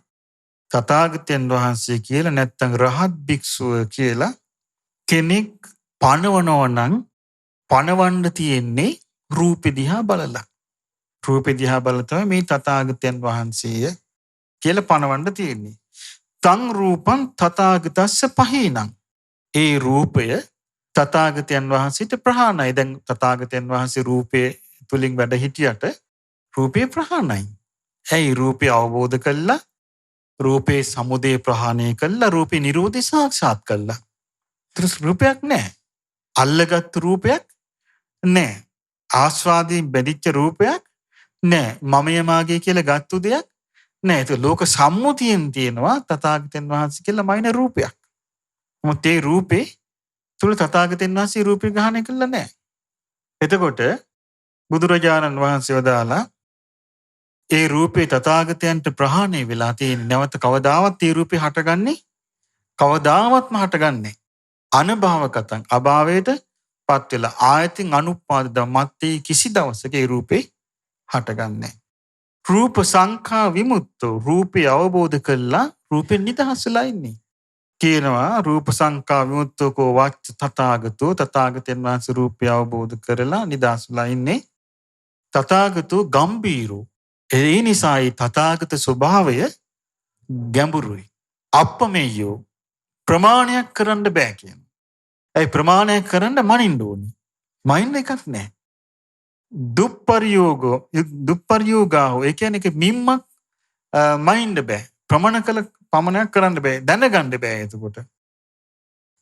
තථාගතයන් වහන්සේ කියලා නැත්නම් රහත් භික්ෂුව කියලා කෙනෙක් පණවනවා නම් පණවන්න තියෙන්නේ රූපෙ දිහා බලලා. රූපෙ දිහා බලලා තමයි මේ තථාගතයන් වහන්සේය කියලා පණවන්න තියෙන්නේ. තං රූපං තථාගතස්ස පහේනං. ඒ රූපය තථාගතයන් වහන්සේට ප්‍රහාණයි. දැන් තථාගතයන් වහන්සේ රූපේ තුලින් වැඩ හිටියට රූපේ ප්‍රහාණයි. ඇයි රූපය අවබෝධ කළා? රූපේ සමුදය ප්‍රහාණය කළා. රූපේ නිරෝධය සාක්ෂාත් කළා. රූපයක් නැහැ. අල්ලගත් රූපයක් නැහැ. ආස්වාදයෙන් බැඳිච්ච රූපයක් නැහැ. මමය මාගේ කියලා ගත්තු දෙයක් නැහැ. ඒක ලෝක සම්මුතියෙන් තියෙනවා තථාගතයන් වහන්සේ කියලා මයින රූපයක්. මොකද ඒ රූපේ තුල තථාගතයන් වහන්සේ රූපේ ග්‍රහණය කළා නැහැ. එතකොට බුදුරජාණන් වහන්සේ වදාලා ඒ රූපේ තථාගතයන්ට ප්‍රහාණය වෙලා තියෙන නැවත කවදාවත් ඒ රූපේ හටගන්නේ කවදාවත්ම හටගන්නේ අනභවකතං අභාවයට පත් වෙලා ආයතින් අනුපාද ධම්මත්තේ කිසි දවසක ඒ රූපේ හටගන්නේ. රූප සංඛා විමුක්තෝ රූපේ අවබෝධ කළා රූපෙන් නිදහස් වෙලා ඉන්නේ. කියනවා රූප සංඛා විමුක්තෝ කෝ වච්ච තථාගතෝ තථාගතයන් වහන්සේ රූපය අවබෝධ කරලා නිදහස් වෙලා ඉන්නේ. තථාගතෝ ගම්බීරෝ ඒ නිසායි තථාගත ස්වභාවය ගැඹුරුයි. අප්පමෙය්‍යෝ ප්‍රමාණයක් කරන්න බෑ කියනවා. ඒ ප්‍රමාණයක් කරන්න මනින්න ඕනේ. මයින් එකක් නැහැ. දුප්පරියෝගාහෝ ඒ කියන්නේ මිම්මක් මයින්ඩ් බෑ. පමණයක් කරන්න බෑ. දැනගන්න බෑ එතකොට.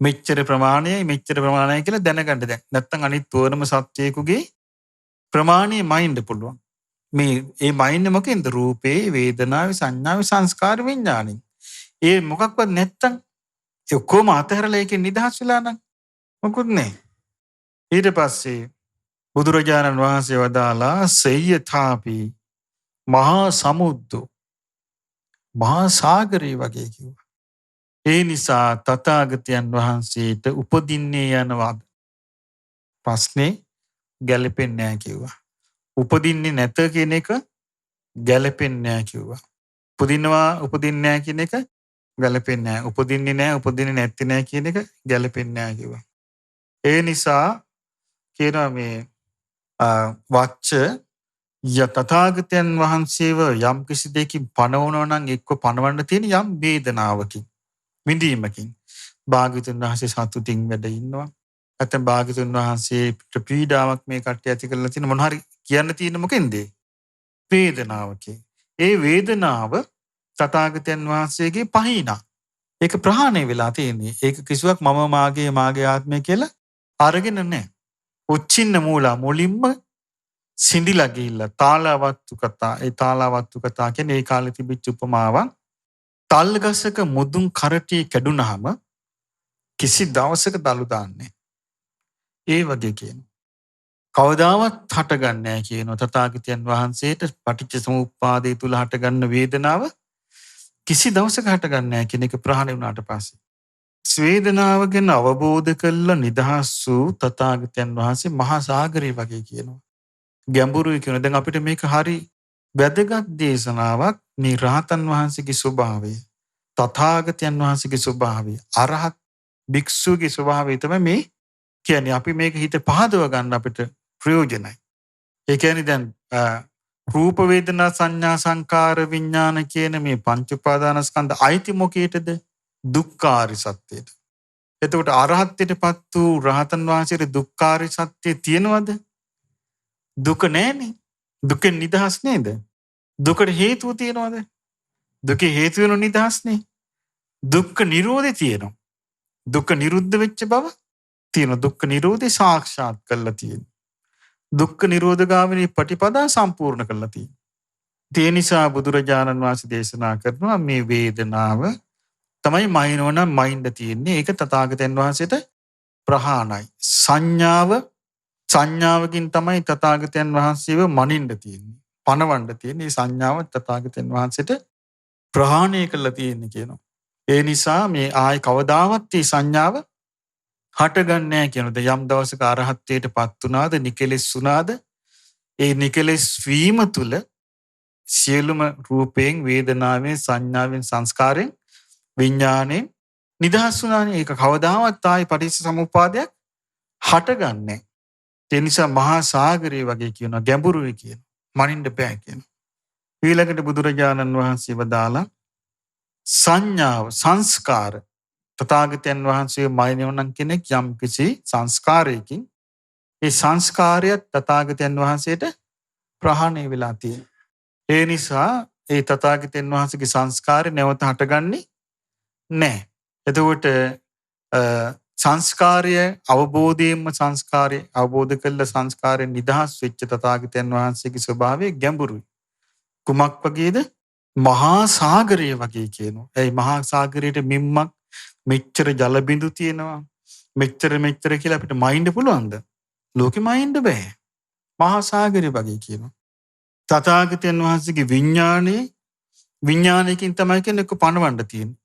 මෙච්චර ප්‍රමාණයයි කියලා දැනගන්න දැන්. නැත්තම් අනිත් ඕනම සත්‍යයකගේ ප්‍රමාණය මයින්ඩ් පුළුවන්. මේ මයින්ඩ් මොකෙන්ද? රූපේ, වේදනාවේ, සංඥාවේ, සංස්කාර විඥානෙ. ඒ මොකක්වත් නැත්තම් ඒ ඔක්කොම අතහැරලා ඒකෙන් නිදහස් වෙලා නම් මොකුත් නැහැ. ඊට පස්සේ බුදුරජාණන් වහන්සේ වදාලා සෙය්‍යථාපි මහා සමුද්දෝ මහා සාගරේ වගේ කිව්වා. ඒ නිසා තථාගතයන් වහන්සේට උපදින්නේ යනවාද? ප්‍රශ්නේ ගැලපෙන්නේ නැහැ කිව්වා. උපදින්නේ නැත කියන එක ගැලපෙන්නේ නැහැ කිව්වා. උපදින්නේ නැහැ කියන එක ගැලපෙන්නේ නැහැ. උපදින්නේ නැති නැහැ කියන එක ගැලපෙන්නේ නැහැ කිව්වා. ඒ නිසා කියනවා මේ වච්ච තථාගතයන් වහන්සේව යම් කිසි දෙයකින් පණවනවා නම් එක්ක පණවන්න තියෙන යම් වේදනාවකින් විඳීමකින් භාග්‍යවතුන් වහන්සේ සතුටින් වැඩ ඉන්නවා. නැත්නම් භාග්‍යවතුන් වහන්සේ පීඩාවක් මේ කට්ටිය ඇති කරලා තියෙන මොන හරි කියන්න තියෙන මොකෙන්ද? වේදනාවකින්. ඒ වේදනාව තථාගතයන් වහන්සේගේ පහිනා. ඒක ප්‍රහාණය වෙලා තියෙන්නේ. ඒක කිසිවක් මම මාගේ ආත්මය කියලා අරගෙන නැහැ. උච්චින්න මූලා මුලින්ම සිඳිලා ගිහිල්ලා තාලාවත්තු කතා. ඒ තාලාවත්තු කතා කියන්නේ ඒ කාලේ තිබිච්ච උපමාවක්. තල් ගසක මුදුන් කරටිය කැඩුනහම කිසි දවසක දලු දාන්නේ. ඒ වගේ කියන. කවදාවත් හටගන්නේ නැහැ කියනවා තථාගතයන් වහන්සේට පටිච්ච සමුප්පාදය තුල හටගන්න වේදනාව කිසි දවසක හටගන්නේ නැහැ කියන එක ප්‍රහාණය වුණාට පස්සේ. වේදනාව ගැන අවබෝධ කරලා නිදහස් වූ තථාගතයන් වහන්සේ මහා සාගරය වගේ කියනවා. ගැඹුරුයි කියන. දැන් අපිට මේක හරි වැදගත් දේශනාවක්. මේ රහතන් වහන්සේගේ ස්වභාවය, තථාගතයන් වහන්සේගේ ස්වභාවය, අරහත් භික්ෂුවගේ ස්වභාවය තමයි මේ කියන්නේ. අපි මේක හිත පහදව ගන්න අපිට ප්‍රයෝජනයි. ඒ කියන්නේ දැන් රූප වේදනා සංඥා සංකාර විඥාන කියන මේ පංච උපාදානස්කන්ධ අයිති මොකේටද? දුක්ඛාරි සත්‍යයට. එතකොට අරහත්ත්වයටපත් වූ රහතන් වහන්සේට දුක්ඛාරි සත්‍ය තියෙනවද? දුක නැහැනේ. දුකෙන් නිදහස් නේද? දුකට හේතුව තියෙනවද? දුකේ හේතු වෙන නිදහස්නේ. දුක්ඛ නිරෝධය තියෙනවා. දුක්ඛ නිරුද්ධ වෙච්ච බව තියෙනවා. දුක්ඛ නිරෝධය සාක්ෂාත් කරලා තියෙනවා. දුක්ඛ නිරෝධ ගාමිනී පටිපදා සම්පූර්ණ කරලා තියෙනවා. ඒ නිසා බුදුරජාණන් වහන්සේ දේශනා කරනවා මේ වේදනාව තමයි මයින්වනම් මයින්ඩ් තියෙන්නේ. ඒක තථාගතයන් වහන්සේට ප්‍රහාණයි. සංඥාවකින් තමයි තථාගතයන් වහන්සේව මනින්න තියෙන්නේ. පණවන්න තියෙන්නේ. සංඥාව තථාගතයන් වහන්සේට ප්‍රහාණය කළා තියෙන්නේ කියනවා. ඒ නිසා මේ ආයි කවදාවත් මේ සංඥාව හටගන්නේ නැහැ කියනද. යම් දවසක අරහත්ත්වයටපත් වුණාද, නිකලෙස් වුණාද, ඒ නිකලෙස් වීම තුල සියලුම රූපයෙන්, වේදනාවෙන්, සංඥාවෙන්, සංස්කාරයෙන්, විඥාණයෙන් නිදහස් වුණානේ. ඒක කවදාවත් ආයි පටිච්චසමුප්පාදයක් හටගන්නේ නැහැ. ඒ නිසා මහා සාගරය වගේ කියනවා, ගැඹුරුයි කියනවා. මනින්න බෑ කියනවා. ඊළඟට බුදුරජාණන් වහන්සේ වදාලා සංඥාව, සංස්කාර තථාගතයන් වහන්සේ මයින්වනම් කෙනෙක් යම් කිසි සංස්කාරයකින් ඒ සංස්කාරයත් තථාගතයන් වහන්සේට ප්‍රහාණය වෙලා තියෙනවා. ඒ නිසා ඒ තථාගතයන් වහන්සේගේ සංස්කාරය නැවත හටගන්නේ නැහැ. එතකොට සංස්කාරය අවබෝධයෙන්ම සංස්කාරය අවබෝධ කළ සංස්කාරයෙන් නිදහස් වෙච්ච තථාගතයන් වහන්සේගේ ස්වභාවය ගැඹුරුයි. කුමක් වගේද? මහා සාගරය වගේ කියනවා. ඒ මහා සාගරයට මිම්මක් මෙච්චර ජල බිඳු තියෙනවා. මෙච්චර කියලා අපිට මයින්ඩ් පුළුවන්ද? ලෝකෙ මයින්ඩ් බෑ. මහා සාගරය වගේ කියනවා. තථාගතයන් වහන්සේගේ විඥානයකින් තමයි කෙනෙක් පණවන්න තියෙන්නේ.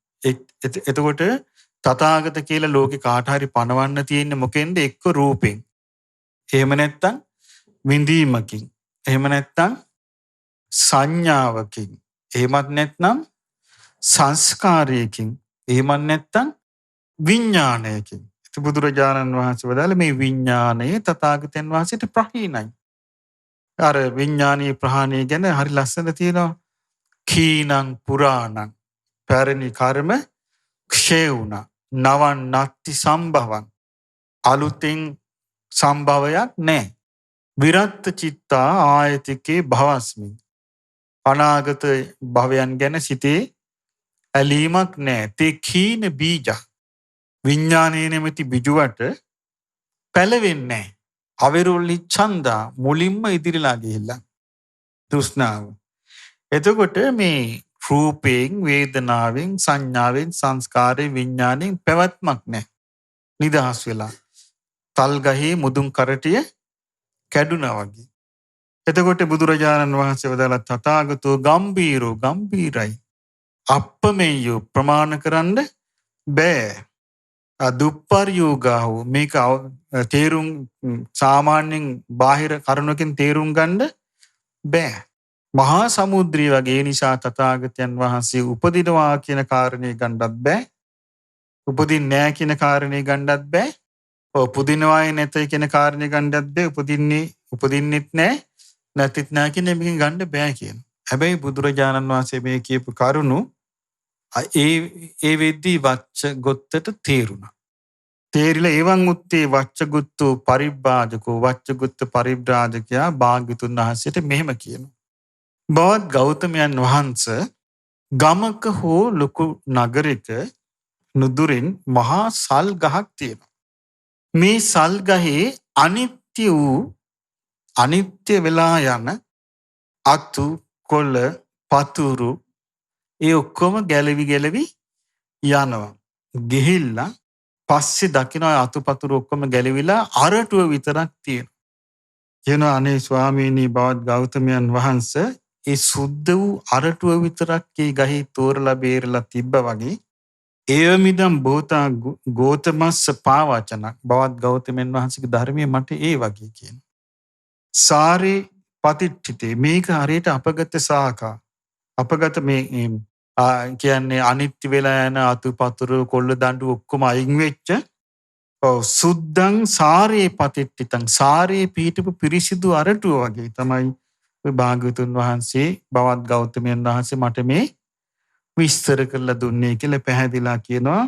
එතකොට තථාගත කියලා ලෝකේ කාට හරි පණවන්න තියෙන්නේ මොකෙන්ද? එක්ක රූපෙන්. එහෙම නැත්නම් විඳීමකින්. එහෙම නැත්නම් සංඥාවකින්. එහෙමත් නැත්නම් සංස්කාරයකින්. එහෙමත් නැත්නම් විඥානයකින්. බුදුරජාණන් වහන්සේ වදාළ මේ විඥානය තථාගතයන් වහන්සේට ප්‍රහීනයි. අර විඥානීය ප්‍රහාණය ගැන හරි ලස්සන තියෙනවා. කීනං පුරාණං පැරණි කර්ම ක්ෂය වුණා. නවන් නත්ති සම්භවං. අලුතෙන් සම්භවයක් නැහැ. විරත්ත චිත්තා ආයතිකේ භවස්මි. අනාගත භවයන් ගැන සිතේ ඇලීමක් නැහැ. තේ කීන බීජ. විඥානයේ නැමැති බිජුවට පැලවෙන්නේ නැහැ. අවිරුල්ලි ඡන්දා මුලින්ම ඉදිරිලා ගිහිල්ලා තෘෂ්ණාව. එතකොට මේ රූපයෙන්, වේදනාවෙන්, සංඥාවෙන්, සංස්කාරයෙන්, විඥාණයෙන් පැවැත්මක් නැහැ. නිදහස් වෙලා. තල් ගහේ මුදුන් කරටිය කැඩුනා වගේ. එතකොට බුදුරජාණන් වහන්සේ වදාළා තථාගතෝ ගම්බීරෝ ගම්බීරයි. අප්පමෙය්‍යෝ ප්‍රමාණ කරන්න බෑ. දුප්පරියෝගාහු මේක තේරුම් සාමාන්‍යයෙන් බාහිර කරුණකින් තේරුම් ගන්න බෑ. මහා සමුද්‍රය වගේ නිසා තථාගතයන් වහන්සේ උපදිනවා කියන කාරණේ ගන්නත් බෑ. උපදින්නේ නැහැ කියන කාරණේ ගන්නත් බෑ. උපදිනවායි නැතයි කියන කාරණේ ගන්නත් බෑ. උපදින්නෙත් නැහැ. නැතිත් නැහැ කියන මේකෙන් ගන්න බෑ කියන. හැබැයි බුදුරජාණන් වහන්සේ මේ කියපු කරුණු ඒ වෙද්දී වච්ච ගොත්තට තේරුණා. තේරිලා එවන් උත්තේ වච්චගුත්තු පරිබ්‍රාජකෝ වච්චගුත්ත පරිබ්‍රාජකයා භාග්‍යතුන් වහන්සේට මෙහෙම කියනවා. බවත් ගෞතමයන් වහන්සේ ගමක හෝ ලොකු නගරයක නුදුරින් මහා සල් ගහක් තියෙනවා. මේ සල් ගහේ අනිත්‍ය වෙලා යන අතු කොළ පතුරු ඒ ඔක්කොම ගැලවි යනවා. ගිහිල්ලා පස්සේ දකින්න අතුපතුරු ඔක්කොම ගැලවිලා අරටුව විතරක් තියෙනවා. කියන අනේ ස්වාමීනි බවත් ගෞතමයන් වහන්සේ ඒ සුද්ධ වූ අරටුව විතරක් ඒ ගහේ තෝරලා බේරලා තිබ්බ වගේ ඒවමිදම් බෝතා ගෝතමස්ස පාවචන බවත් ගෞතමයන් වහන්සේගේ ධර්මයේ මට ඒ වගේ කියන. සාරේ පතිට්ඨිතේ මේක හරියට අපගත සාකා අපගත මේ කියන්නේ අනිත්‍ය වෙලා යන අතුපතුරු කොල්ල දඬු ඔක්කොම අයින් වෙච්ච සුද්ධං සාරේ පතිට්ඨිතං සාරේ පීඨපු පිරිසිදු අරටුව වගේ තමයි ඔය භාග්‍යවතුන් වහන්සේ බවත් ගෞතමයන් වහන්සේ මට මේ විස්තර කරලා දුන්නේ කියලා පැහැදිලා කියනවා.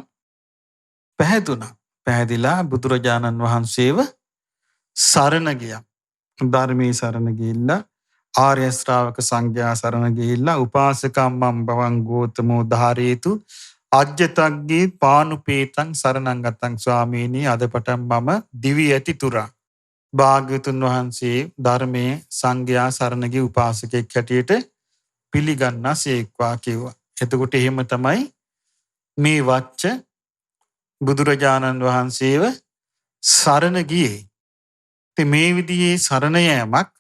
පැහැදිලා බුදුරජාණන් වහන්සේව සරණ ගියා. ධර්මයේ සරණ ගිහිල්ලා ආර්ය ශ්‍රාවක සංඝයා සරණ ගිහිල්ලා උපාසකම්මම් බවං ගෝතමෝ ධාරේතු අජ්ජතග්ගේ පානුපේතං සරණං ගතං ස්වාමීනි අද පටන් මම දිවි ඇති තුරා භාග්‍යවතුන් වහන්සේ ධර්මයේ සංඝයා සරණ ගිය උපාසකෙක් හැටියට පිළිගන්නාසේක්වා කිව්වා. එතකොට එහෙම තමයි මේ වච්ච බුදුරජාණන් වහන්සේව සරණ ගියේ. ඉතින් මේ විදිහේ සරණ යෑමක්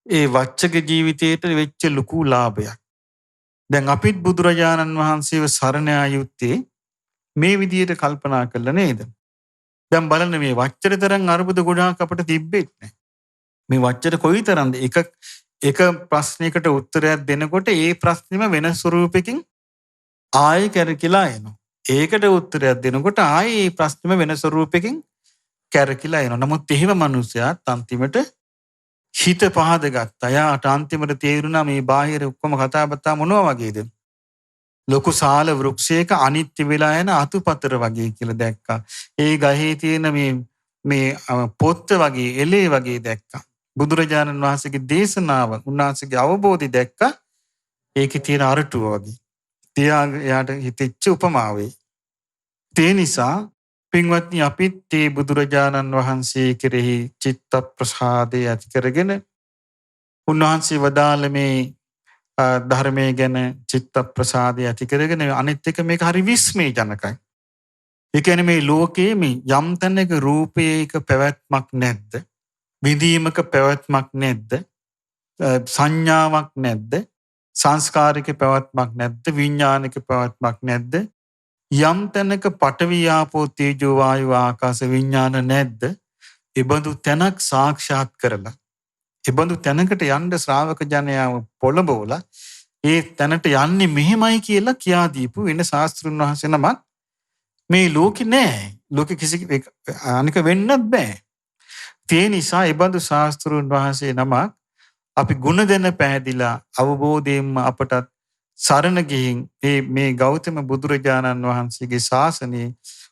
ඒ වච්චගේ ජීවිතයට වෙච්ච ලොකු ලාභයක්. දැන් අපිත් බුදුරජාණන් වහන්සේව සරණ ආයුත්තේ මේ විදිහට කල්පනා කළා නේද? දැන් බලන්න මේ වච්චර තරම් අරුබුද ගොඩාක් අපිට තිබ්බෙත් නැහැ. මේ වච්චර කොයිතරම්ද එක ප්‍රශ්නයකට උත්තරයක් දෙනකොට ඒ ප්‍රශ්නෙම වෙන ස්වරූපයකින් ආයෙ කැරකිලා එනවා. ඒකට උත්තරයක් දෙනකොට ආයෙ ඒ ප්‍රශ්නෙම වෙන ස්වරූපයකින් කැරකිලා එනවා. නමුත් එහෙම මිනිසයාත් අන්තිමට හිත පහද ගත්තා. යාට අන්තිමට තේරුණා මේ බාහිර ඔක්කොම කතා බතා මොනවා වගේද? ලොකු සාල වෘක්ෂයක අනිත්‍ය වෙලා යන අතුපතර වගේ කියලා දැක්කා. ඒ ගහේ තියෙන මේ පොත්ත වගේ එලේ වගේ දැක්කා. බුදුරජාණන් වහන්සේගේ දේශනාව උන්වහන්සේගේ අවබෝධය දැක්කා. ඒකේ තියෙන අරටුව වගේ. එයාට හිතෙච්ච උපමාවේ. ඒ නිසා පින්වත්නි අපිත් මේ බුදුරජාණන් වහන්සේ කෙරෙහි චිත්ත ප්‍රසාදය ඇති කරගෙන උන්වහන්සේ වදාළ මේ ධර්මයේ ගැන චිත්ත ප්‍රසාදය ඇති කරගෙන අනිත් එක මේක හරි විස්මයජනකයි. ඒ කියන්නේ මේ ලෝකයේ මේ යම් තැනක රූපයක පැවැත්මක් නැද්ද? විඳීමක පැවැත්මක් නැද්ද? සංඥාවක් නැද්ද? සංස්කාරික පැවැත්මක් නැද්ද? විඥානික පැවැත්මක් නැද්ද? යම් තැනක පඨවි ආපෝ තේජෝ වායු ආකාශ විඥාන නැද්ද? ඒබඳු තැනක් සාක්ෂාත් කරලා ඒබඳු තැනකට යන්න ශ්‍රාවක ජනයාව පොළඹවලා ඒ තැනට යන්නේ මෙහෙමයි කියලා කියා දීපු වෙන ශාස්ත්‍රුන් වහන්සේ නමක් මේ ලෝකේ නැහැ. ලෝකෙ කිසි අනික වෙන්නත් බෑ. ඒ නිසා ඒබඳු ශාස්ත්‍රුන් වහන්සේ නමක් අපි ගුණ දෙන පැහැදිලා අවබෝධයෙන්ම අපටත් සරණ ගිහින් මේ ගෞතම බුදුරජාණන් වහන්සේගේ ශාසනයේ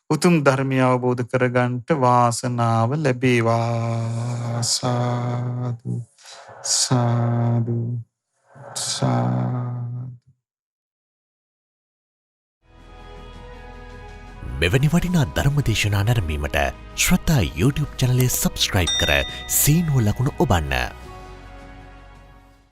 උතුම් ධර්මය අවබෝධ කරගන්නට වාසනාව ලැබේවා. සාදු සාදු සාදු.
මෙවැනි වටිනා ධර්මදේශනා නැරඹීමට ශ්‍රද්ධා YouTube චැනලය සබස්ක්‍රයිබ් කර සීනුව ලකුණ ඔබන්න.